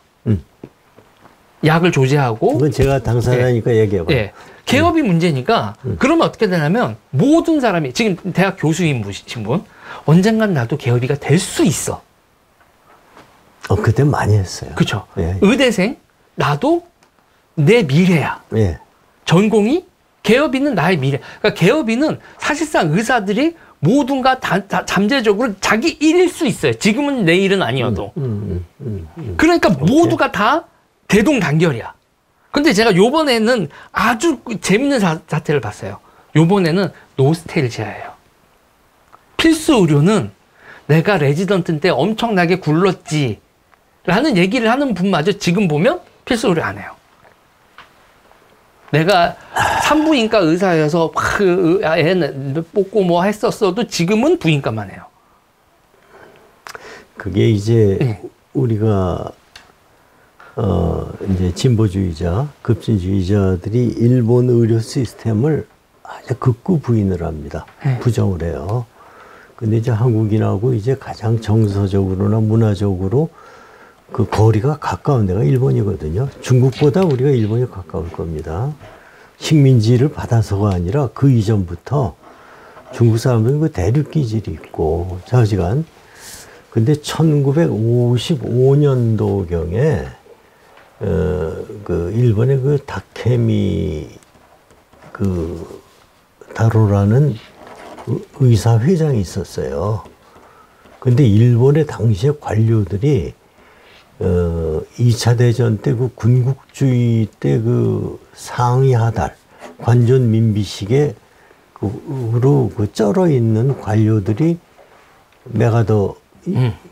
약을 조제하고 그건 제가 당사자니까 얘기해봐요. 예. 개업이 문제니까 그러면 어떻게 되냐면 모든 사람이 지금 대학 교수인 분 언젠간 나도 개업이가 될 수 있어. 그때 많이 했어요. 그렇죠. 예. 의대생 나도 내 미래야. 예. 전공이 개업이는 나의 미래. 그러니까 개업이는 사실상 의사들이 모두가 잠재적으로 자기 일일 수 있어요. 지금은 내 일은 아니어도. 그러니까 모두가 다 대동단결이야. 근데 제가 요번에는 아주 재밌는 사태를 봤어요. 요번에는 노스텔지아예요. 필수 의료는 내가 레지던트 때 엄청나게 굴렀지 라는 얘기를 하는 분마저 지금 보면 필수 의료 안 해요. 내가 산부인과 의사여서 애 뽑고 뭐 했었어도 지금은 부인과만 해요. 그게 이제 우리가 이제 진보주의자, 급진주의자들이 일본 의료 시스템을 아주 극구 부인을 합니다. 부정을 해요. 근데 이제 한국인하고 이제 가장 정서적으로나 문화적으로 그 거리가 가까운 데가 일본이거든요. 중국보다 우리가 일본이 가까울 겁니다. 식민지를 받아서가 아니라 그 이전부터 중국 사람들은 그 대륙 기질이 있고 좌지간. 근데 1955년도경에 그 일본의 그 다케미 그 다로라는 의사 회장이 있었어요. 근데 일본의 당시의 관료들이 2차 대전 때 그 군국주의 때 그 상위 하달, 관존 민비식에 그로 그 쩔어 있는 관료들이 메가더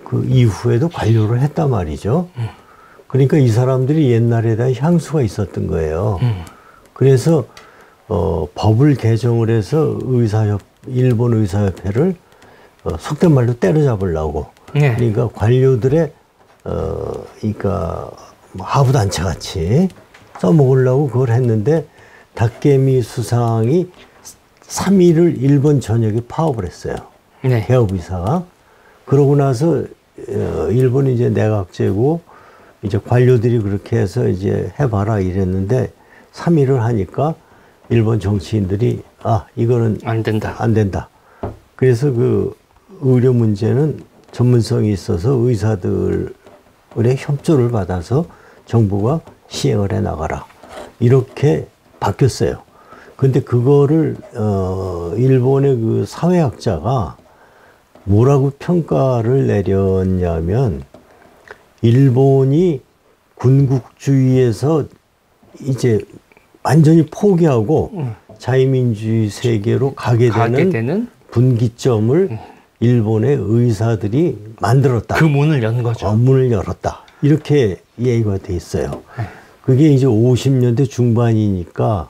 그 이후에도 관료를 했단 말이죠. 그러니까 이 사람들이 옛날에 다 향수가 있었던 거예요. 그래서 법을 개정을 해서 일본 의사협회를 속된 말로 때려잡으려고. 네. 그러니까 관료들의 그러니까 뭐 하부단체 같이 써먹으려고 그걸 했는데 다케미 수상이 3일을 일본 전역에 파업을 했어요. 네. 개업의사가. 그러고 나서 일본이 이제 내각제고 이제 관료들이 그렇게 해서 이제 해봐라 이랬는데 3일을 하니까 일본 정치인들이 이거는 안 된다. 그래서 그 의료 문제는 전문성이 있어서 의사들의 협조를 받아서 정부가 시행을 해 나가라. 이렇게 바뀌었어요. 근데 그거를 일본의 그 사회학자가 뭐라고 평가를 내렸냐면 일본이 군국주의에서 이제 완전히 포기하고 자유민주주의 세계로 가게 되는 분기점을 일본의 의사들이 만들었다. 그 문을 연 거죠. 문을 열었다. 이렇게 얘기가 돼 있어요. 그게 이제 50년대 중반이니까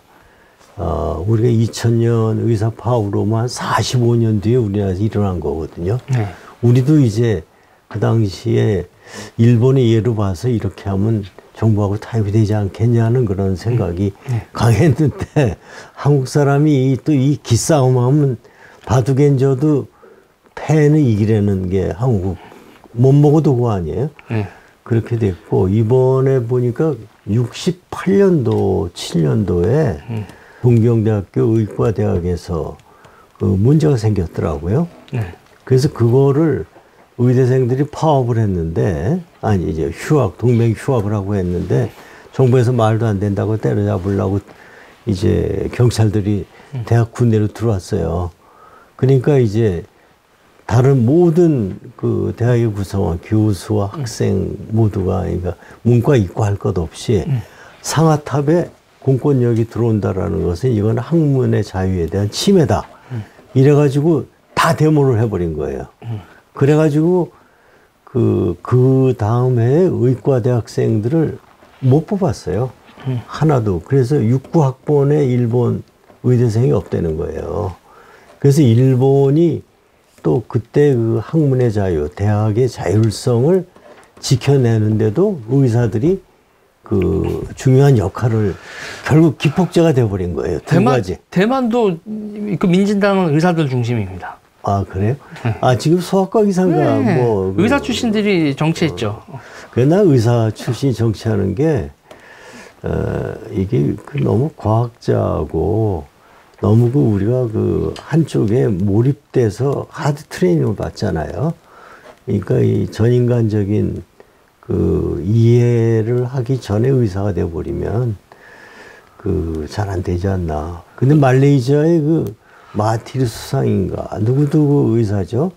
우리가 2000년 의사 파업으로만 한 45년 뒤에 우리나라에서 일어난 거거든요. 네. 우리도 이제 그 당시에 일본의 예로 봐서 이렇게 하면 정부하고 타협이 되지 않겠냐는 그런 생각이 강했는데 한국 사람이 또 이 기싸움하면 바둑엔져도 패는 이기려는 게 한국 못 먹어도 그거 아니에요? 그렇게 됐고 이번에 보니까 68년도 7년도에 동경대학교 의과대학에서 그 문제가 생겼더라고요. 그래서 그거를 의대생들이 파업을 했는데 이제 동맹 휴학을 하고 했는데 정부에서 말도 안 된다고 때려잡으려고 이제 경찰들이 대학 군내로 들어왔어요. 그러니까 이제 다른 모든 그 대학의 구성원, 교수와 학생 모두가 그러니까 문과 이과 할 것 없이 상하탑에 공권력이 들어온다라는 것은 이건 학문의 자유에 대한 침해다. 이래가지고 다 데모를 해버린 거예요. 그래가지고 그 다음 해에 의과대 학생들을 못 뽑았어요. 하나도. 그래서 69학번에 일본 의대생이 없다는 거예요. 그래서 일본이 또 그때 그 학문의 자유, 대학의 자율성을 지켜내는데도 의사들이 그 중요한 역할을 결국 기폭제가 돼버린 거예요. 두 가지. 대만도 그 민진당은 의사들 중심입니다. 그래요? 지금 소아과 의사인가 뭐 의사 출신들이 정치했죠. 그러나 의사 출신이 정치하는 게 이게 너무 과학자하고 너무 우리가 한쪽에 몰입돼서 하드 트레이닝을 받잖아요. 그러니까 이 전인간적인 이해를 하기 전에 의사가 돼버리면 잘 안 되지 않나. 근데 말레이시아의 마티르 수상인가 누구누구 의사죠.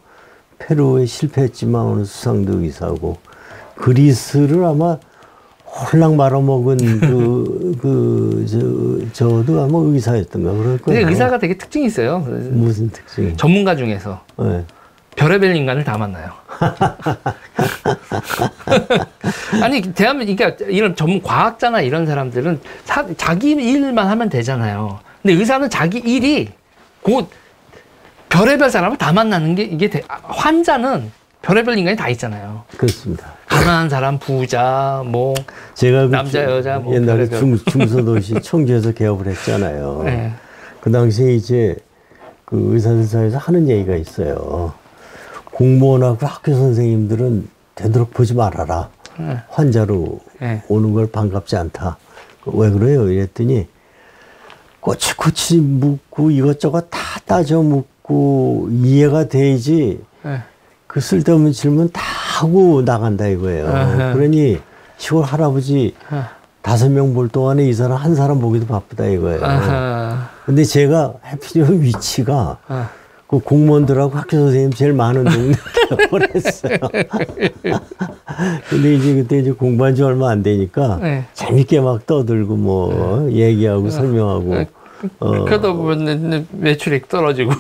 페루에 실패했지만 오늘 수상도 의사고 그리스를 아마 홀랑 말아먹은 저도 아마 의사였던가 그럴 거예요. 근데 의사가 되게 특징이 있어요. 무슨 특징이? 전문가 중에서 네. 별의별 인간을 다 만나요. 아니 그러니까 이런 전문 과학자나 이런 사람들은 자기 일만 하면 되잖아요. 근데 의사는 자기 일이 곧 별의별 사람을 다 만나는 게 이게 환자는 별의별 인간이 다 있잖아요. 그렇습니다. 가난한 사람, 부자, 뭐 제가 남자, 여자, 뭐 옛날에 중소도시 청주에서 개업을 했잖아요. 네. 그 당시에 이제 그 의사들 사이에서 하는 얘기가 있어요. 공무원하고 학교 선생님들은 되도록 보지 말아라. 환자로 오는 걸 반갑지 않다. 왜 그래요? 이랬더니 꼬치꼬치 묻고 이것저것 다 따져 묻고 이해가 돼야지 그 쓸데없는 질문 다 하고 나간다 이거예요. 그러니 시골 할아버지 5명 볼 동안에 이 사람 한 사람 보기도 바쁘다 이거예요. 근데 제가 해피니어 위치가 그 공무원들하고 학교 선생님 제일 많은 동네 개업을 했어요. 근데 이제 그때 이제 공부한 지 얼마 안 되니까 네. 재밌게 막 떠들고 뭐 얘기하고 설명하고. 그러다 보면 매출액 떨어지고.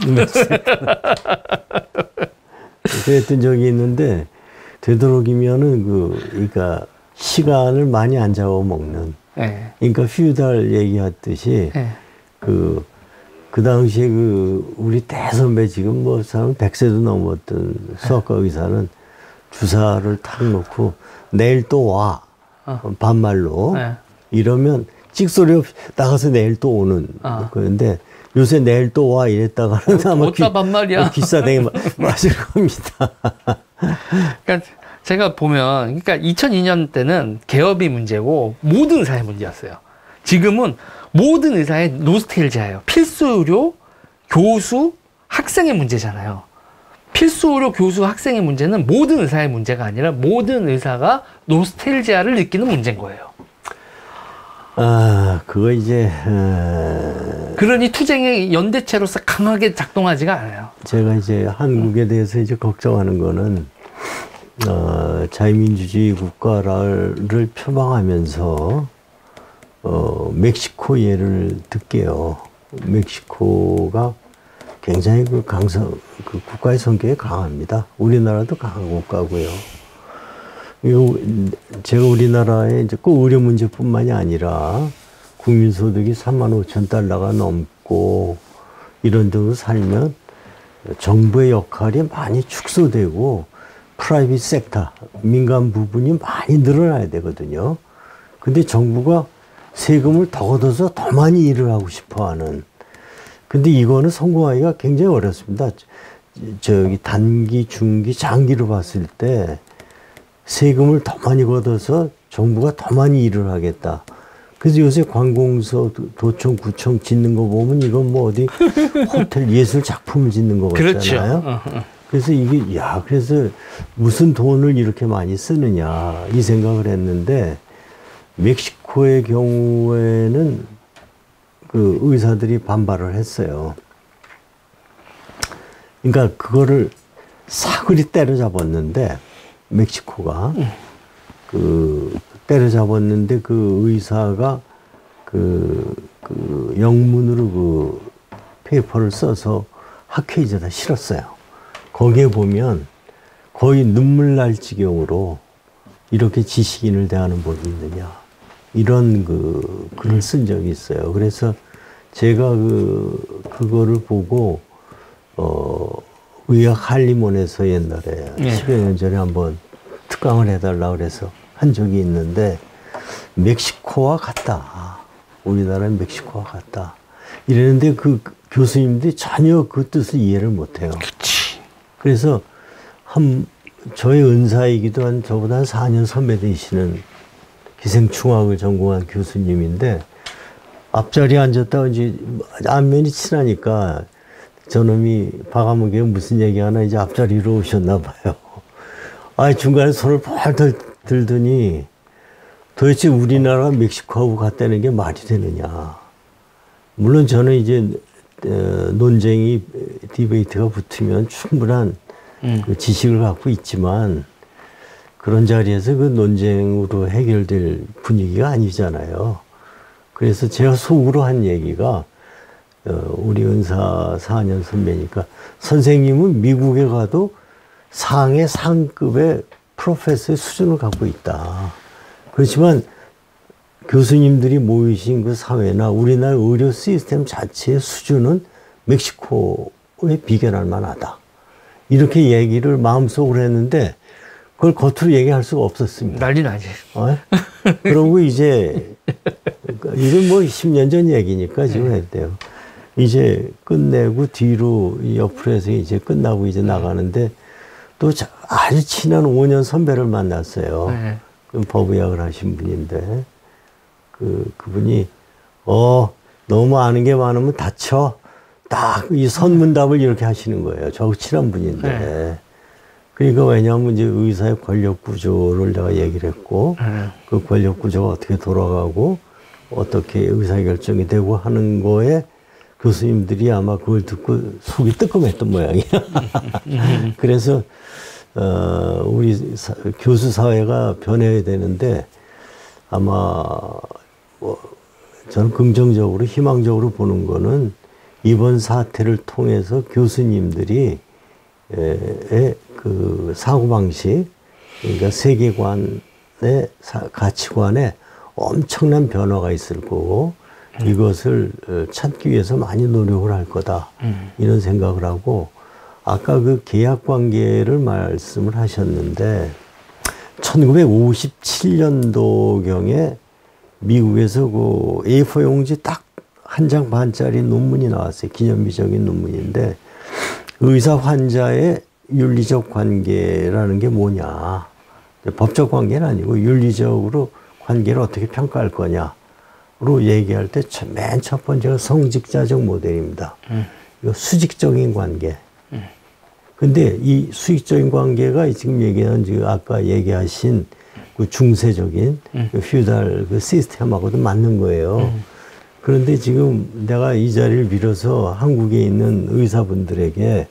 그랬던 적이 있는데 되도록이면은 그러니까 시간을 많이 안 잡아먹는. 네. 그러니까 퓨달 얘기했듯이 네. 그 당시에 우리 대선배 지금 뭐 사람 100세도 넘었던 수학과 의사는 주사를 탁 놓고 내일 또 와. 반말로. 네. 이러면 찍소리 없이 나가서 내일 또 오는. 그런데 요새 내일 또 와 이랬다가는 아마 어따 반말이야. 귀싸대기 맞을 겁니다. 그러니까 제가 보면, 그러니까 2002년 때는 개업이 문제고 모든 의사의 문제였어요. 지금은 모든 의사의 노스텔지아예요. 필수 의료, 교수, 학생의 문제잖아요. 필수 의료, 교수, 학생의 문제는 모든 의사의 문제가 아니라 모든 의사가 노스텔지아를 느끼는 문제인 거예요. 그거 이제 그러니 투쟁의 연대체로서 강하게 작동하지가 않아요. 제가 이제 한국에 대해서 이제 걱정하는 거는 자유민주주의 국가를 표방하면서 멕시코 예를 들게요. 멕시코가 굉장히 그 국가의 성격이 강합니다. 우리나라도 강한 국가고요. 제가 우리나라에 이제 꼭 의료 문제뿐만이 아니라 국민소득이 35,000달러가 넘고 이런 데로 살면 정부의 역할이 많이 축소되고 프라이빗 섹터, 민간 부분이 많이 늘어나야 되거든요. 근데 정부가 세금을 더 걷어서 더 많이 일을 하고 싶어 하는. 근데 이거는 성공하기가 굉장히 어렵습니다. 단기, 중기, 장기로 봤을 때 세금을 더 많이 걷어서 정부가 더 많이 일을 하겠다. 그래서 요새 관공서, 도청, 구청 짓는 거 보면 이건 뭐 어디 호텔 예술 작품을 짓는 거 같잖아요. 그렇죠. 그래서 그래서 무슨 돈을 이렇게 많이 쓰느냐 이 생각을 했는데 멕시코의 경우에는 그 의사들이 반발을 했어요. 그러니까 그거를 사그리 때려잡았는데 멕시코가 때려잡았는데 그 의사가 영문으로 페이퍼를 써서 학회에다 실었어요. 거기에 보면 거의 눈물 날 지경으로 이렇게 지식인을 대하는 법이 있느냐. 이런 글을 쓴 적이 있어요. 그래서 제가 그거를 보고, 의학 한림원에서 옛날에 10여 년 전에 한번 특강을 해달라고 그래서 한 적이 있는데, 멕시코와 같다. 우리나라는 멕시코와 같다. 이랬는데 그 교수님들이 전혀 그 뜻을 이해를 못 해요. 그래서 저의 은사이기도 한 저보다 한 4년 선배 되시는 기생충학을 전공한 교수님인데 앞자리에 앉았다가 이제 안면이 친하니까 저놈이 과감하게 무슨 얘기하나 이제 앞자리로 오셨나 봐요. 중간에 손을 펄펄 들더니 도대체 우리나라가 멕시코하고 같다는 게 말이 되느냐. 물론 저는 이제 논쟁이 디베이트가 붙으면 충분한 그 지식을 갖고 있지만 그런 자리에서 그 논쟁으로 해결될 분위기가 아니잖아요. 그래서 제가 속으로 한 얘기가 우리 은사 4년 선배니까 선생님은 미국에 가도 상의 상급의 프로페서의 수준을 갖고 있다. 그렇지만 교수님들이 모이신 그 사회나 우리나라 의료 시스템 자체의 수준은 멕시코에 비견할 만하다. 이렇게 얘기를 마음속으로 했는데 그걸 겉으로 얘기할 수가 없었습니다. 난리 나지. 그러고 이제 이건 뭐 10년 전 얘기니까 지금 했대요. 이제 끝내고 뒤로 옆으로 해서 이제 끝나고 이제 나가는데 또 아주 친한 5년 선배를 만났어요. 법의학을 하신 분인데 그분이 너무 아는 게 많으면 다쳐. 딱 이 선문답을 이렇게 하시는 거예요. 저 친한 분인데. 그러니까 왜냐하면 이제 의사의 권력 구조를 내가 얘기를 했고 그 권력 구조가 어떻게 돌아가고 어떻게 의사결정이 되고 하는 거에 교수님들이 아마 그걸 듣고 속이 뜨끔했던 모양이야. 그래서 우리 교수 사회가 변해야 되는데 아마 저는 긍정적으로 희망적으로 보는 거는 이번 사태를 통해서 교수님들이 그 사고방식, 그러니까 세계관의 가치관에 엄청난 변화가 있을 거고 이것을 찾기 위해서 많이 노력을 할 거다. 이런 생각을 하고 아까 그 계약 관계를 말씀을 하셨는데 1957년도경에 미국에서 그 A4 용지 딱 한 장 반짜리 논문이 나왔어요. 기념비적인 논문인데 의사 환자의 윤리적 관계라는 게 뭐냐. 법적 관계는 아니고 윤리적으로 관계를 어떻게 평가할 거냐로 얘기할 때 맨 첫 번째가 성직자적 모델입니다. 이거 수직적인 관계. 근데 이 수직적인 관계가 지금 얘기한, 아까 얘기하신 그 중세적인 그 퓨달 그 시스템하고도 맞는 거예요. 그런데 지금 내가 이 자리를 빌어서 한국에 있는 의사분들에게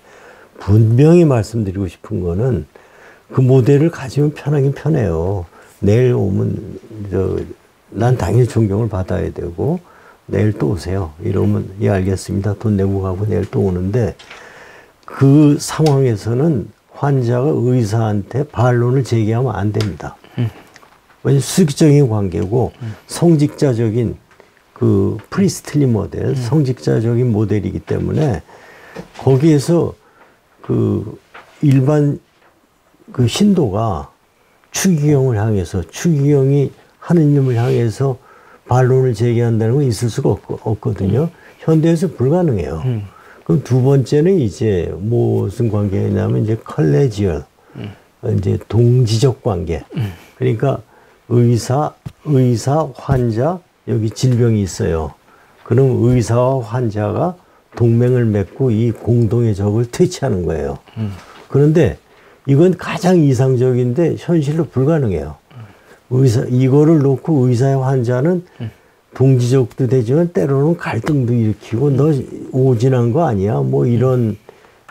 분명히 말씀드리고 싶은 거는 그 모델을 가지면 편하긴 편해요. 내일 오면 난 당연히 존경을 받아야 되고 내일 또 오세요. 이러면 예 알겠습니다. 돈 내고 가고 내일 또 오는데 그 상황에서는 환자가 의사한테 반론을 제기하면 안 됩니다. 왜냐하면 수직적인 관계고 성직자적인 그 프리스틀리 모델, 성직자적인 모델이기 때문에 거기에서 그 일반 그 신도가 추기경을 향해서 추기경이 하느님을 향해서 반론을 제기한다는 건 있을 수가 없거든요. 현대에서 불가능해요. 그럼 두 번째는 이제 무슨 관계냐면 이제 컬레지얼, 이제 동지적 관계. 그러니까 의사, 환자, 여기 질병이 있어요. 그럼 의사와 환자가 동맹을 맺고 이 공동의 적을 퇴치하는 거예요. 그런데 이건 가장 이상적인데 현실로 불가능해요. 이거를 놓고 의사의 환자는 동지적도 되지만 때로는 갈등도 일으키고 너 오진한 거 아니야? 뭐 이런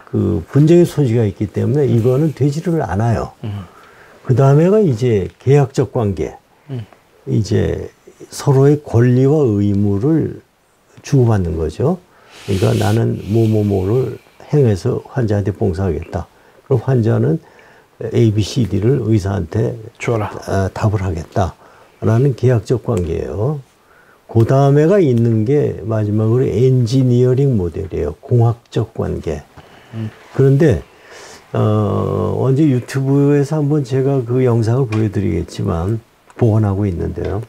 그 분쟁의 소지가 있기 때문에 이거는 되지를 않아요. 그 다음에가 이제 계약적 관계. 이제 서로의 권리와 의무를 주고받는 거죠. 그러니까 나는 뭐를 행해서 환자한테 봉사하겠다. 그럼 환자는 A, B, C, D를 의사한테 줘라. 답을 하겠다라는 계약적 관계예요. 그 다음에가 있는 게 마지막으로 엔지니어링 모델이에요. 공학적 관계. 그런데 언제 유튜브에서 한번 제가 그 영상을 보여드리겠지만 보관하고 있는데요.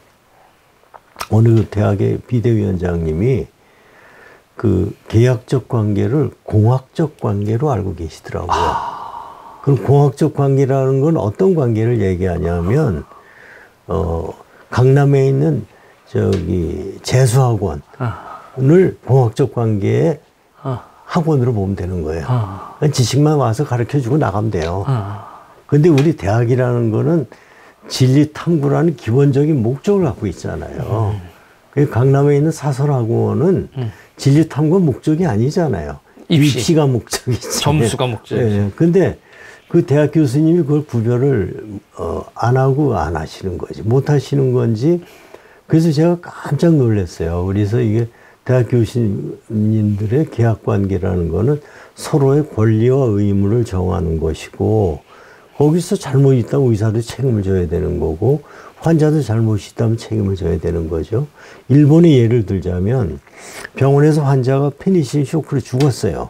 어느 대학의 비대위원장님이 그 계약적 관계를 공학적 관계로 알고 계시더라고요. 그럼 공학적 관계라는 건 어떤 관계를 얘기하냐면 강남에 있는 저기 재수학원을 공학적 관계의 학원으로 보면 되는 거예요. 지식만 와서 가르쳐주고 나가면 돼요. 근데 우리 대학이라는 거는 진리 탐구라는 기본적인 목적을 갖고 있잖아요. 강남에 있는 사설학원은 진리 탐구 목적이 아니잖아요. 입시가 목적이죠. 점수가 목적이죠. 네. 근데 그 대학 교수님이 그걸 구별을 안 하고 안 하시는 거지. 못 하시는 건지. 그래서 제가 깜짝 놀랐어요. 그래서 이게 대학 교수님들의 계약 관계라는 거는 서로의 권리와 의무를 정하는 것이고 거기서 잘못이 있다면 의사도 책임을 져야 되는 거고 환자도 잘못이 있다면 책임을 져야 되는 거죠. 일본의 예를 들자면 병원에서 환자가 페니실린 쇼크로 죽었어요.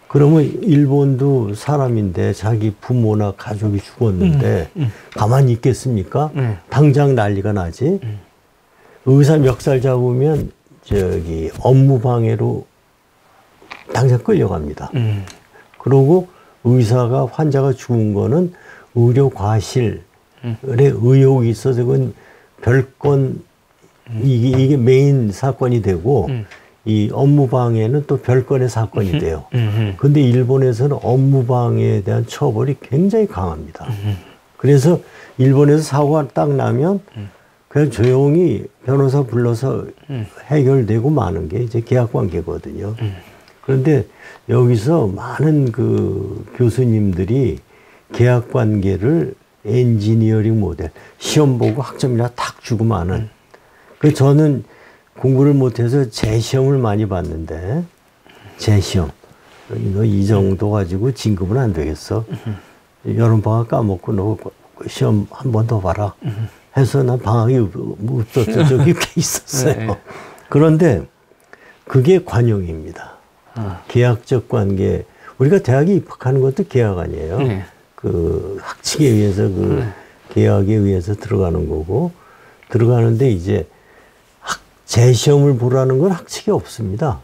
그러면 일본도 사람인데 자기 부모나 가족이 죽었는데 가만히 있겠습니까? 당장 난리가 나지. 의사 멱살 잡으면 저기 업무방해로 당장 끌려갑니다. 그러고 의사가 환자가 죽은 거는 의료 과실에 의혹이 있어서 그건 별건 이게 메인 사건이 되고 이 업무방해는 또 별건의 사건이 돼요. 근데 일본에서는 업무방해에 대한 처벌이 굉장히 강합니다. 그래서 일본에서 사고가 딱 나면 그냥 조용히 변호사 불러서 해결되고 마는 게 이제 계약 관계거든요. 그런데 여기서 많은 그 교수님들이 계약 관계를 엔지니어링 모델, 시험 보고 학점이나 탁 주고 마는. 그 저는 공부를 못해서 재시험을 많이 봤는데, 재시험. 너 이 정도 가지고 진급은 안 되겠어. 여름방학 까먹고 너 시험 한 번 더 봐라. 해서 난 방학이 없었던 적이 꽤 있었어요. 네. 그런데 그게 관용입니다. 계약적 관계. 우리가 대학에 입학하는 것도 계약 아니에요. 네. 그 학칙에 의해서 그 계약에 의해서 들어가는 거고, 들어가는데 이제 재시험을 보라는 건 학칙이 없습니다.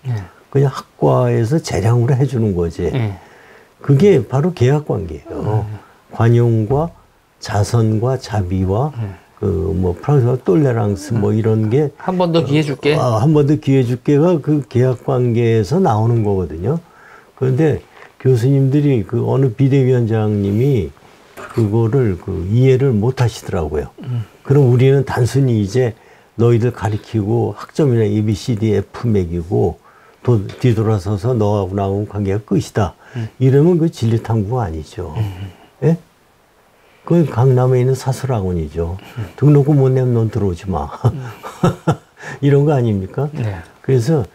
그냥 학과에서 재량으로 해주는 거지. 그게 바로 계약 관계예요. 관용과 자선과 자비와 그 뭐 프랑스어 똘레랑스 뭐 이런 게 한 번 더 기회 줄게. 한 번 더 기회 줄게가 그 계약 관계에서 나오는 거거든요. 그런데 교수님들이 그 어느 비대위원장님이 그거를 그 이해를 못 하시더라고요. 그럼 우리는 단순히 이제 너희들 가리키고 학점이나 A, B, C, D, F 매기고 뒤돌아서서 너하고 나하고 관계가 끝이다. 이러면 그 진리탐구가 아니죠. 예? 그 강남에 있는 사설학원이죠. 등록금 못 내면 넌 들어오지 마. 이런 거 아닙니까? 네. 그래서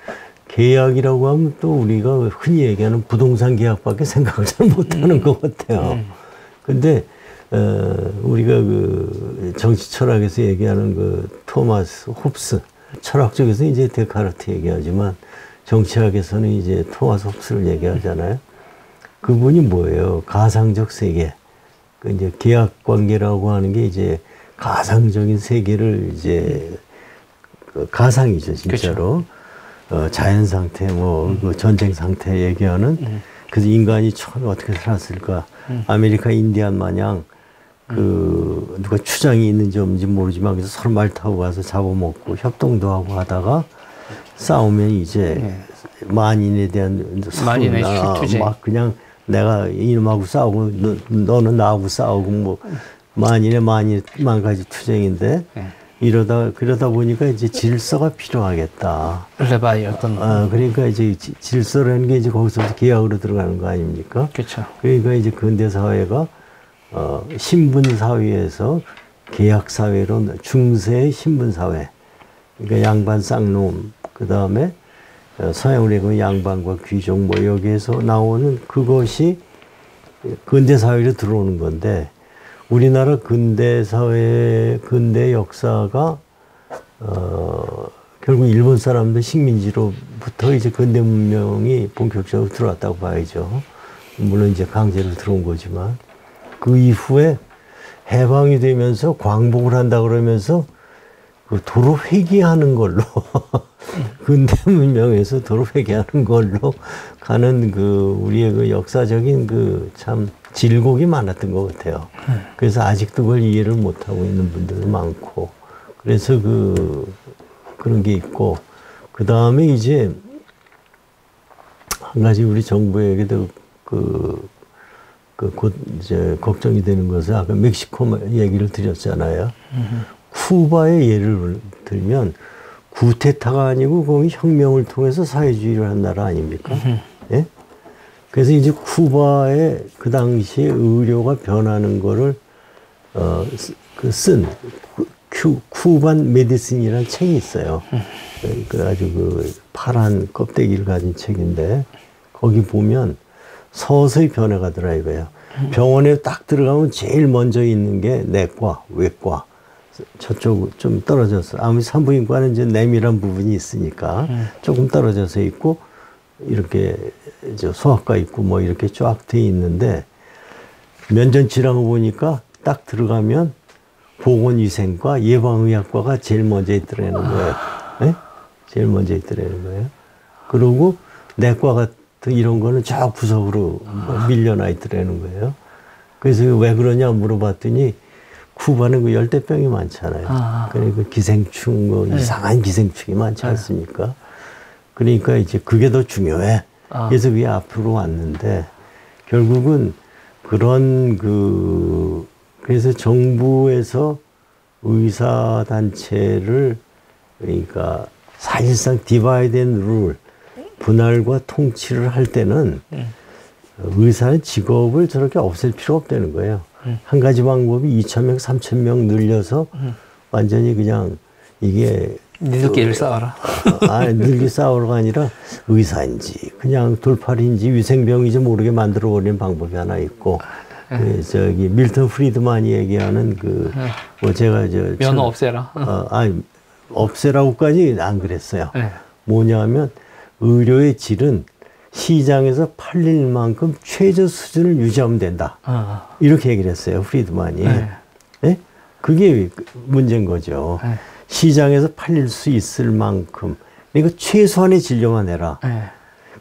계약이라고 하면 또 우리가 흔히 얘기하는 부동산 계약밖에 생각을 잘 못하는 것 같아요. 근데 우리가 그 정치 철학에서 얘기하는 그 토마스 홉스, 철학 쪽에서 이제 데카르트 얘기하지만 정치학에서는 이제 토마스 홉스를 얘기하잖아요. 그분이 뭐예요? 가상적 세계. 그 이제 계약 관계라고 하는 게 이제 가상적인 세계를 이제 그 가상이죠, 진짜로. 그렇죠. 자연 상태, 뭐, 그 전쟁 상태 얘기하는. 그래서 인간이 처음에 어떻게 살았을까. 아메리카 인디안 마냥 그 누가 추장이 있는지 없는지 모르지만 그래서 서로 말 타고 가서 잡아먹고 협동도 하고 하다가 싸우면 이제 만인에 대한 만인의 투쟁. 막 그냥 내가 이놈하고 싸우고 너는 나하고 싸우고 뭐 만인의 가지 투쟁인데 그러다 보니까 이제 질서가 필요하겠다. 레바이어떤. 그러니까 이제 질서라는 게 이제 거기서부터 계약으로 들어가는 거 아닙니까? 그렇죠. 그러니까 이제 근대 사회가 신분 사회에서 계약 사회로 중세의 신분 사회. 그러니까 양반 쌍놈, 그 다음에 서양으로 얘기하면 양반과 귀족 뭐 여기에서 나오는 그것이 근대 사회로 들어오는 건데 우리나라 근대 사회, 근대 역사가 결국 일본 사람들 식민지로부터 이제 근대 문명이 본격적으로 들어왔다고 봐야죠. 물론 이제 강제로 들어온 거지만 그 이후에 해방이 되면서 광복을 한다 그러면서 그 도로 회귀하는 걸로 근대 문명에서 도로 회귀하는 걸로 가는 그 우리의 그 역사적인 그 참 질곡이 많았던 것 같아요. 그래서 아직도 그걸 이해를 못 하고 있는 분들도 많고 그래서 그런 게 있고 그 다음에 이제 한 가지 우리 정부에게도 곧 이제 걱정이 되는 것은 아까 멕시코 얘기를 드렸잖아요. 쿠바의 예를 들면 구테타가 아니고 거기 혁명을 통해서 사회주의를 한 나라 아닙니까? 예? 그래서 이제 쿠바의 그 당시에 의료가 변하는 거를 쓴 쿠반 메디슨이라는 책이 있어요. 그 아주 그 파란 껍데기를 가진 책인데 거기 보면 서서히 변해가더라 이거예요. 병원에 딱 들어가면 제일 먼저 있는 게 내과, 외과. 저쪽 좀 떨어져서 아무리 산부인과는 이제 내밀한 부분이 있으니까 조금 떨어져서 있고 이렇게 이제 소아과 있고 뭐 이렇게 쫙 돼 있는데 면전 지나고 보니까 딱 들어가면 보건위생과 예방의학과가 제일 먼저 있더라는 거예요. 네? 제일 먼저 있더라는 거예요. 그리고 내과 같은 이런 거는 저 구석으로 밀려나 있더라는 거예요. 그래서 왜 그러냐 물어봤더니 쿠바는 그 열대병이 많잖아요. 그러니까 기생충, 뭐 이상한 기생충이 많지 않습니까? 그러니까 이제 그게 더 중요해. 그래서 그게 앞으로 왔는데 결국은 그런 그래서 정부에서 의사단체를 그러니까 사실상 디바이드 앤 룰, 분할과 통치를 할 때는 의사의 직업을 저렇게 없앨 필요가 없다는 거예요. 한 가지 방법이 2,000명, 3,000명 늘려서 완전히 그냥 이게 니들끼리 싸워라. 니들끼리 싸우러가 아니라 의사인지 그냥 돌팔인지 위생병인지 모르게 만들어버리는 방법이 하나 있고 저기 밀턴 프리드만이 얘기하는 뭐 제가 면허 없애라. 아니 없애라고까지 안 그랬어요. 네. 뭐냐면 의료의 질은 시장에서 팔릴 만큼 최저 수준을 유지하면 된다. 이렇게 얘기를 했어요. 프리드만이. 네. 네? 그게 문제인 거죠. 네. 시장에서 팔릴 수 있을 만큼. 그러니까 최소한의 진료만 해라. 네.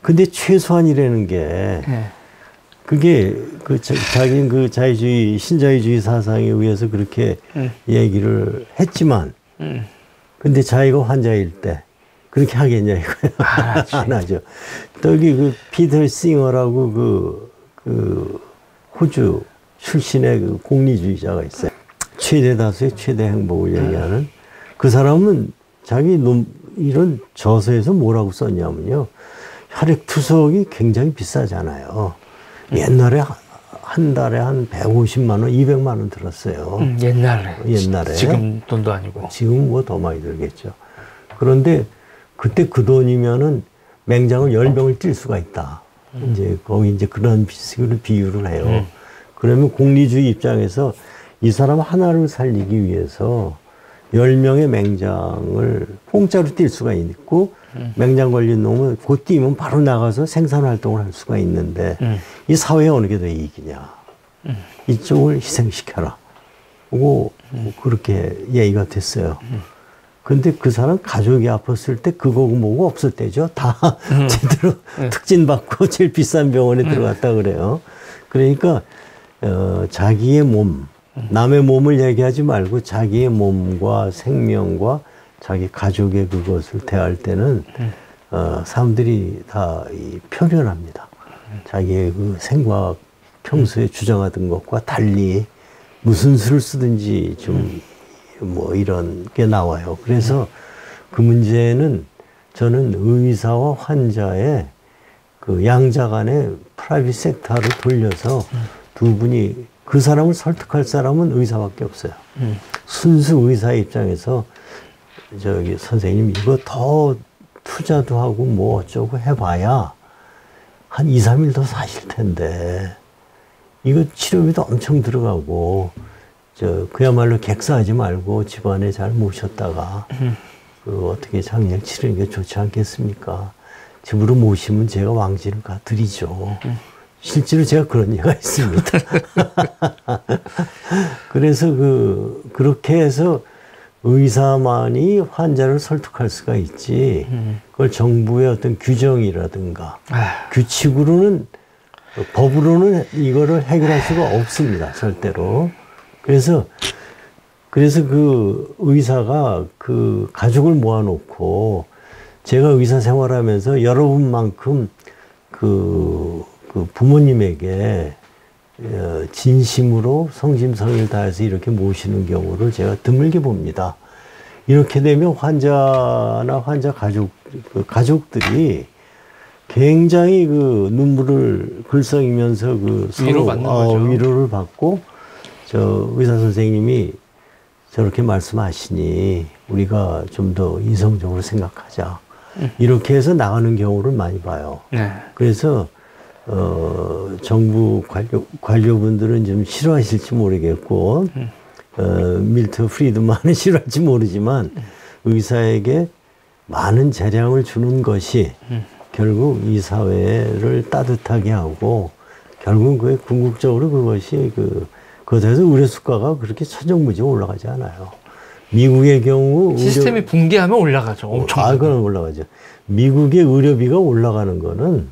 근데 최소한이라는 게 네. 그게 자기는 그 자유주의, 신자유주의 사상에 의해서 그렇게 얘기를 했지만 근데 자기가 환자일 때 그렇게 하겠냐 이거예요. 안 하죠. 또 여기 피터 싱어라고 호주 출신의 공리주의자가 있어요. 최대 다수의 최대 행복을 얘기하는 그 사람은 자기 이런 저서에서 뭐라고 썼냐면요. 혈액투석이 굉장히 비싸잖아요. 옛날에 한 달에 한 150만 원, 200만 원 들었어요. 옛날에. 지금 돈도 아니고. 지금 뭐 더 많이 들겠죠. 그런데 그때 그 돈이면은 맹장을 10병을 뛸 수가 있다. 이제 거기 이제 그런 식으로 비유를 해요. 그러면 공리주의 입장에서 이 사람 하나를 살리기 위해서 10명의 맹장을 공짜로 뛸 수가 있고 맹장 걸린 놈은 곧 뛰면 바로 나가서 생산 활동을 할 수가 있는데 이 사회에 어느 게 더 이익이냐. 이쪽을 희생시켜라. 고 그렇게 얘기가 됐어요. 근데 그 사람 가족이 아팠을 때 그거고 뭐고 없을 때죠. 다 제대로 특진받고 제일 비싼 병원에 들어갔다 그래요. 그러니까 자기의 몸, 남의 몸을 얘기하지 말고 자기의 몸과 생명과 자기 가족의 그것을 대할 때는 사람들이 다 표현합니다. 자기의 그 생각, 평소에 주장하던 것과 달리 무슨 수를 쓰든지 좀 뭐 이런 게 나와요. 그래서 그 문제는 저는 의사와 환자의 그 양자 간의 프라이빗 섹터를 돌려서 두 분이 그 사람을 설득할 사람은 의사밖에 없어요. 순수 의사의 입장에서 저기 선생님 이거 더 투자도 하고 뭐 어쩌고 해봐야 한 2, 3일 더 사실 텐데 이거 치료비도 엄청 들어가고 그야말로 객사하지 말고 집안에 잘 모셨다가 어떻게 장례를 치르는 게 좋지 않겠습니까? 집으로 모시면 제가 왕진을 가드리죠. 실제로 제가 그런 예가 있습니다. 그래서 그렇게 해서 의사만이 환자를 설득할 수가 있지, 그걸 정부의 어떤 규정이라든가 규칙으로는, 법으로는 이거를 해결할 수가 없습니다. 절대로. 그래서 그 의사가 그 가족을 모아놓고 제가 의사 생활하면서 여러분만큼 그 부모님에게 진심으로 성심성의를 다해서 이렇게 모시는 경우를 제가 드물게 봅니다. 이렇게 되면 환자나 환자 가족들이 굉장히 그 눈물을 글썽이면서 위로받는 거죠. 위로를 받고 의사 선생님이 저렇게 말씀하시니 우리가 좀 더 이성적으로 생각하자. 이렇게 해서 나가는 경우를 많이 봐요. 네. 그래서 정부 관료분들은 좀 싫어하실지 모르겠고 밀턴 프리드만은 싫어할지 모르지만 의사에게 많은 재량을 주는 것이 결국 이 사회를 따뜻하게 하고 결국 그게 궁극적으로 그것이 그것에서 의료 수가가 그렇게 천정부지가 올라가지 않아요. 미국의 경우 시스템이 붕괴하면 올라가죠. 엄청. 그건 올라가죠. 미국의 의료비가 올라가는 거는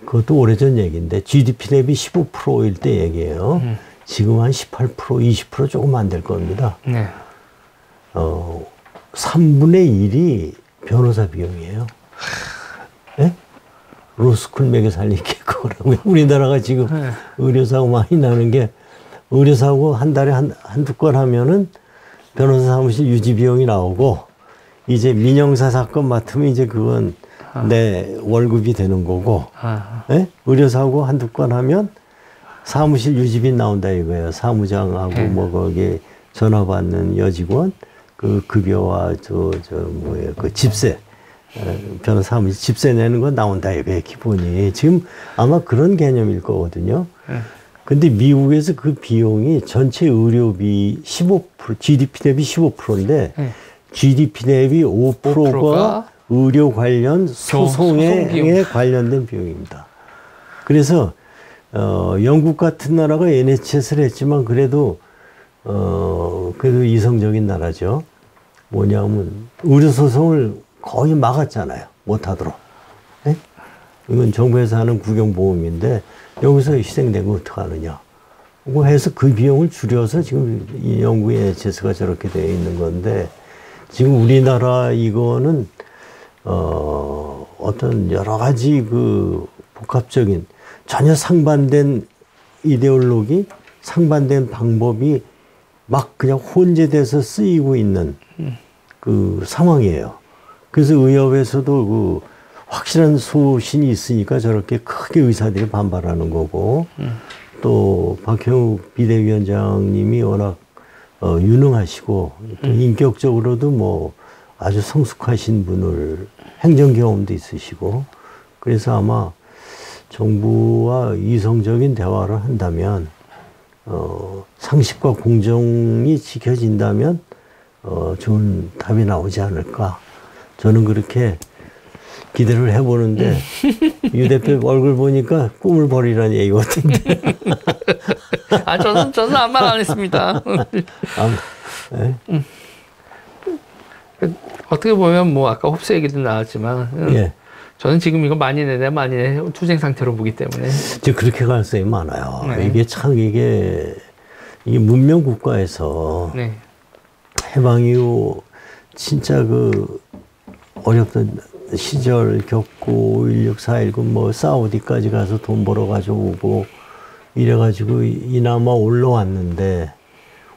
그것도 오래전 얘기인데 GDP 대비 15%일 때 얘기예요. 지금 한 18%, 20% 조금 안 될 겁니다. 네. 3분의 1이 변호사 비용이에요. 네? 로스쿨 매겨 살리게 그거라고요. 우리나라가 지금 의료사고 많이 나는 게 의료사고 한 달에 한두 건 하면은 변호사 사무실 유지 비용이 나오고, 이제 민형사 사건 맡으면 이제 그건 내 월급이 되는 거고, 예? 의료사고 한두 건 하면 사무실 유지비 나온다 이거예요. 사무장하고 뭐 거기 전화 받는 여직원, 그 급여와 그 집세, 변호사 사무실 집세 내는 건 나온다 이거예요. 기본이. 지금 아마 그런 개념일 거거든요. 근데 미국에서 그 비용이 전체 의료비 15%, GDP 대비 15%인데, GDP 대비 5%가 의료 관련 소송에 관련된 비용입니다. 그래서, 영국 같은 나라가 NHS를 했지만, 그래도 이성적인 나라죠. 뭐냐면, 의료소송을 거의 막았잖아요. 못하도록. 네? 이건 정부에서 하는 국영보험인데, 여기서 희생되면 어떡하느냐. 뭐 해서 그 비용을 줄여서 지금 이 영국의 NHS가 저렇게 되어 있는 건데, 지금 우리나라 이거는, 어떤 여러 가지 그 복합적인 전혀 상반된 이데올로기, 상반된 방법이 막 그냥 혼재돼서 쓰이고 있는 그 상황이에요. 그래서 의협에서도 그 확실한 소신이 있으니까 저렇게 크게 의사들이 반발하는 거고, 또 박형욱 비대위원장님이 워낙 유능하시고 또 인격적으로도 뭐 아주 성숙하신 분을 행정 경험도 있으시고, 그래서 아마 정부와 이성적인 대화를 한다면, 상식과 공정이 지켜진다면 좋은 답이 나오지 않을까. 저는 그렇게 기대를 해보는데, 유 대표 얼굴 보니까 꿈을 버리라는 얘기 같은데. 저는 아무 말 안 했습니다. 네? 어떻게 보면 뭐 아까 흡수 얘기도 나왔지만, 예. 저는 지금 이거 많이 내내 투쟁 상태로 보기 때문에. 지금 그렇게 가능성이 많아요. 네. 이게 참 이게 문명 국가에서 네. 해방 이후 진짜 그 어렵던 시절 겪고 5.16, 4.19 뭐 사우디까지 가서 돈 벌어가지고 오고 이래가지고 이나마 올라왔는데,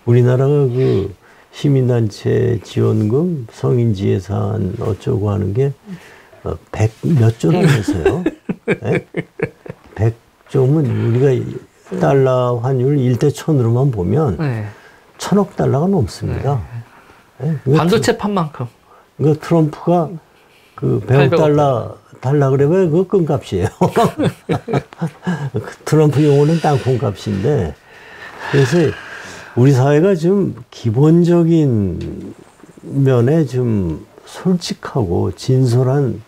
우리나라가 그 시민단체 지원금, 성인지 예산 어쩌고 하는 게 100몇 조 원이었어요. 네? 100조면 우리가 달러 환율 1대 1000으로만 보면 네. 1000억 달러가 넘습니다. 네. 네? 반도체 판만큼. 그러니까 트럼프가 그 100억 달라 그래봐야 그거 끈값이에요. 트럼프 용어는 땅콩값인데, 그래서 우리 사회가 좀 기본적인 면에 좀 솔직하고 진솔한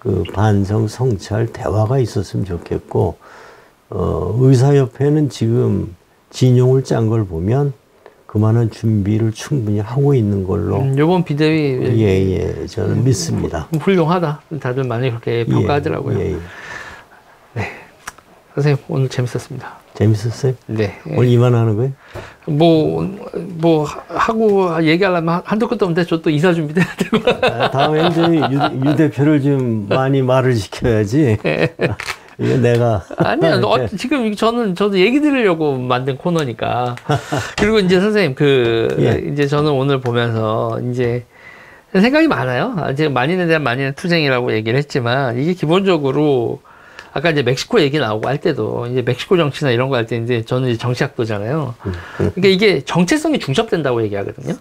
그 반성, 성찰, 대화가 있었으면 좋겠고, 의사협회는 지금 진용을 짠 걸 보면 그만한 준비를 충분히 하고 있는 걸로. 요번 비대위. 예, 저는 믿습니다. 훌륭하다. 다들 많이 그렇게 평가하더라고요. 예. 네. 선생님, 오늘 재밌었습니다. 재밌었어요? 네. 오늘 이만하는 거예요? 하고 얘기하려면 한도 끝도 없는데 저 또 이사 준비돼야 되고. 다음에 이제 유 대표를 좀 많이 말을 시켜야지. 이거 내가. 아니요. 지금 저도 얘기 드리려고 만든 코너니까. 그리고 이제 선생님, 이제 저는 오늘 보면서 이제 생각이 많아요. 제가 만인에 대한 만인의 투쟁이라고 얘기를 했지만, 이게 기본적으로 아까 이제 멕시코 얘기 나오고 할 때도 이제 멕시코 정치나 이런 거 할 때 이제 저는 이제 정치학도잖아요. 그러니까 이게 정체성이 중첩된다고 얘기하거든요.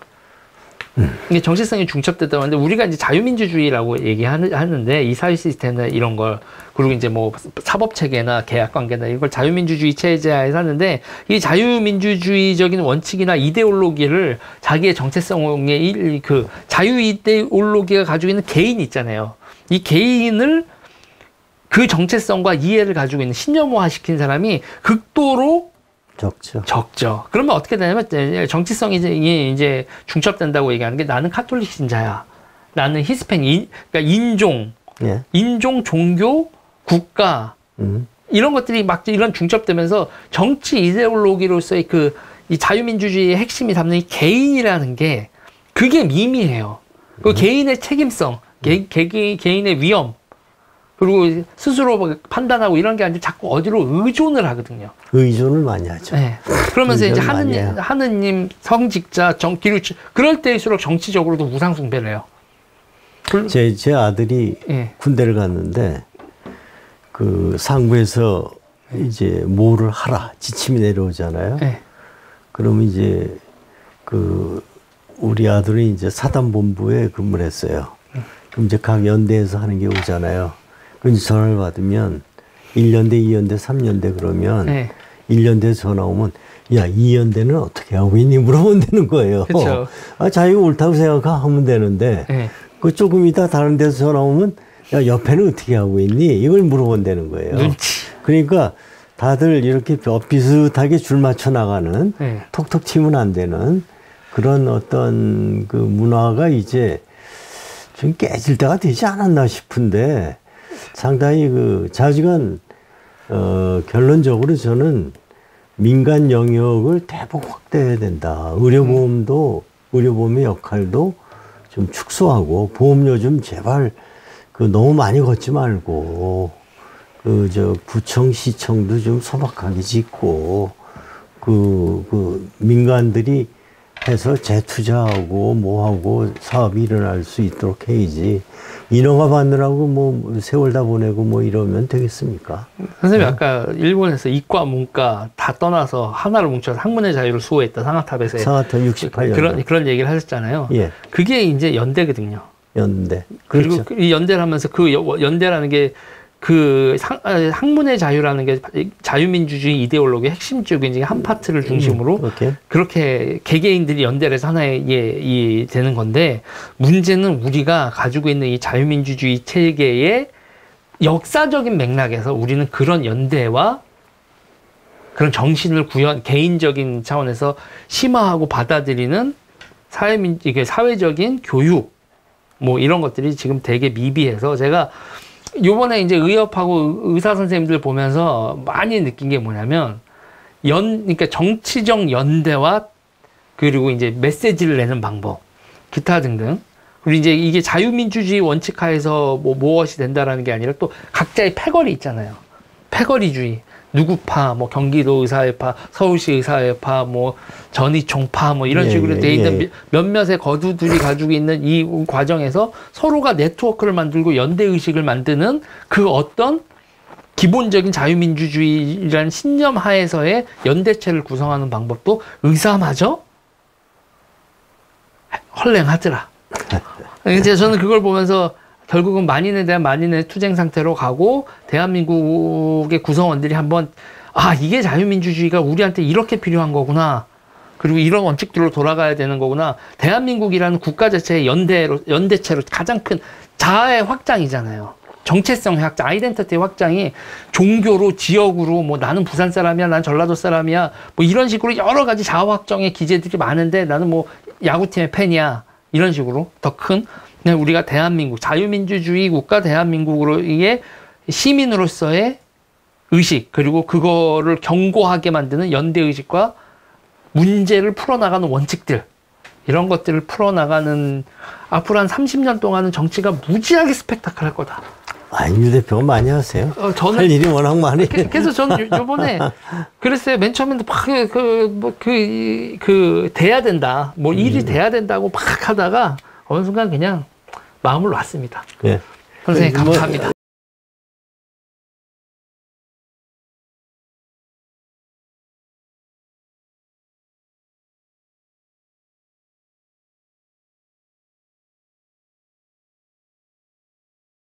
이게 정체성이 중첩됐다고 하는데, 우리가 이제 자유민주주의라고 얘기하는데, 이 사회 시스템이나 이런 걸, 그리고 이제 뭐 사법체계나 계약관계나 이걸 자유민주주의 체제하에서 하는데, 이 자유민주주의적인 원칙이나 이데올로기를 자기의 정체성의 그 자유 이데올로기가 가지고 있는 개인이 있잖아요. 이 개인을 그 정체성과 이해를 가지고 있는 신념화 시킨 사람이 극도로 적죠. 그러면 어떻게 되냐면, 정치성이 이제 중첩된다고 얘기하는 게, 나는 카톨릭 신자야. 나는 히스패닉, 그러니까 인종, 종교, 국가, 이런 것들이 막 이런 중첩되면서 정치 이데올로기로서의 이 자유민주주의의 핵심이 담는 이 개인이라는 게, 그게 미미해요. 그 개인의 책임성, 개인의 위험, 그리고 스스로 판단하고 이런 게 아니라 자꾸 어디로 의존을 하거든요. 의존을 많이 하죠. 네. 그러면서 이제 의존을 많이 해요. 하느님, 성직자, 그럴 때일수록 정치적으로도 우상숭배를 해요. 제 아들이 예. 군대를 갔는데 그 상부에서 이제 뭐를 하라 지침이 내려오잖아요. 예. 그러면 이제 그 우리 아들이 이제 사단본부에 근무를 했어요. 그럼 이제 각 연대에서 하는 게 오잖아요. 그럼 이제 전화를 받으면 1년대, 2연대, 3년대 그러면 예. 1년대 전화 오면 야, 2연대는 어떻게 하고 있니? 물어보면 되는 거예요. 그쵸. 아, 자기가 옳다고 생각하면 되는데 예. 그 조금 이따 다른 데서 전화 오면 야, 옆에는 어떻게 하고 있니? 이걸 물어보면 되는 거예요. 눈치. 그러니까 다들 이렇게 비슷하게 줄 맞춰 나가는 네. 톡톡 튀면 안 되는 그런 어떤 그 문화가 이제 좀 깨질 때가 되지 않았나 싶은데 상당히 그 좌지간 결론적으로 저는 민간 영역을 대폭 확대해야 된다. 의료보험의 역할도 좀 축소하고 보험료 좀 제발 그 너무 많이 걷지 말고 구청, 시청도 좀 소박하게 짓고, 민간들이 해서 재투자하고, 뭐하고, 사업이 일어날 수 있도록 해야지. 인허가 받느라고 뭐, 세월 다 보내고 뭐 이러면 되겠습니까? 선생님, 아까 일본에서 이과, 문과 다 떠나서 하나를 뭉쳐서 학문의 자유를 수호했다, 상하탑에서. 상하탑 68년. 그런 얘기를 하셨잖아요. 예. 그게 이제 연대거든요. 연대. 그리고 그렇죠. 이 연대를 하면서 그 연대라는 게 학문의 자유라는 게 자유민주주의 이데올로기의 핵심 쪽인 한 파트를 중심으로 그렇게 개개인들이 연대를 해서 하나의 되는 건데 문제는 우리가 가지고 있는 이 자유민주주의 체계의 역사적인 맥락에서 우리는 그런 연대와 그런 정신을 개인적인 차원에서 심화하고 받아들이는 이게 사회적인 교육 뭐 이런 것들이 지금 되게 미비해서 제가 요번에 이제 의협하고 의사 선생님들 보면서 많이 느낀 게 뭐냐면 그러니까 정치적 연대와 그리고 이제 메시지를 내는 방법, 기타 등등. 그리고 이제 이게 자유민주주의 원칙 하에서 무엇이 된다라는 게 아니라 또 각자의 패거리 있잖아요. 패거리주의. 누구파, 뭐 경기도 의사회파, 서울시 의사회파, 뭐 전이총파, 뭐 이런 식으로 돼 있는 몇몇의 거두들이 가지고 있는 이 과정에서 서로가 네트워크를 만들고 연대 의식을 만드는 그 어떤 기본적인 자유민주주의라는 신념 하에서의 연대체를 구성하는 방법도 의사마저 헐랭하더라. 그래서 저는 그걸 보면서 결국은 만인에 대한 만인의 투쟁 상태로 가고 대한민국의 구성원들이 한번 이게 자유민주주의가 우리한테 이렇게 필요한 거구나. 그리고 이런 원칙들로 돌아가야 되는 거구나. 대한민국이라는 국가 자체의 연대체로 가장 큰 자아의 확장이잖아요. 정체성의 확장, 아이덴티티의 확장이 종교로, 지역으로, 뭐 나는 부산 사람이야, 난 전라도 사람이야, 뭐 이런 식으로 여러 가지 자아 확정의 기제들이 많은데 나는 뭐 야구팀의 팬이야. 이런 식으로 더 큰 그냥 우리가 대한민국, 자유민주주의 국가 대한민국으로의 시민으로서의 의식, 그리고 그거를 견고하게 만드는 연대의식과 문제를 풀어나가는 원칙들, 이런 것들을 풀어나가는 앞으로 한 30년 동안은 정치가 무지하게 스펙타클할 거다. 유 대표가 많이 하세요. 저는 할 일이 워낙 많이. 그래서 저는 요번에 그랬어요. 맨 처음에는 막 돼야 된다. 뭐 일이 돼야 된다고 막 하다가 어느 순간 그냥 마음을 놨습니다. 예. 선생님 감사합니다.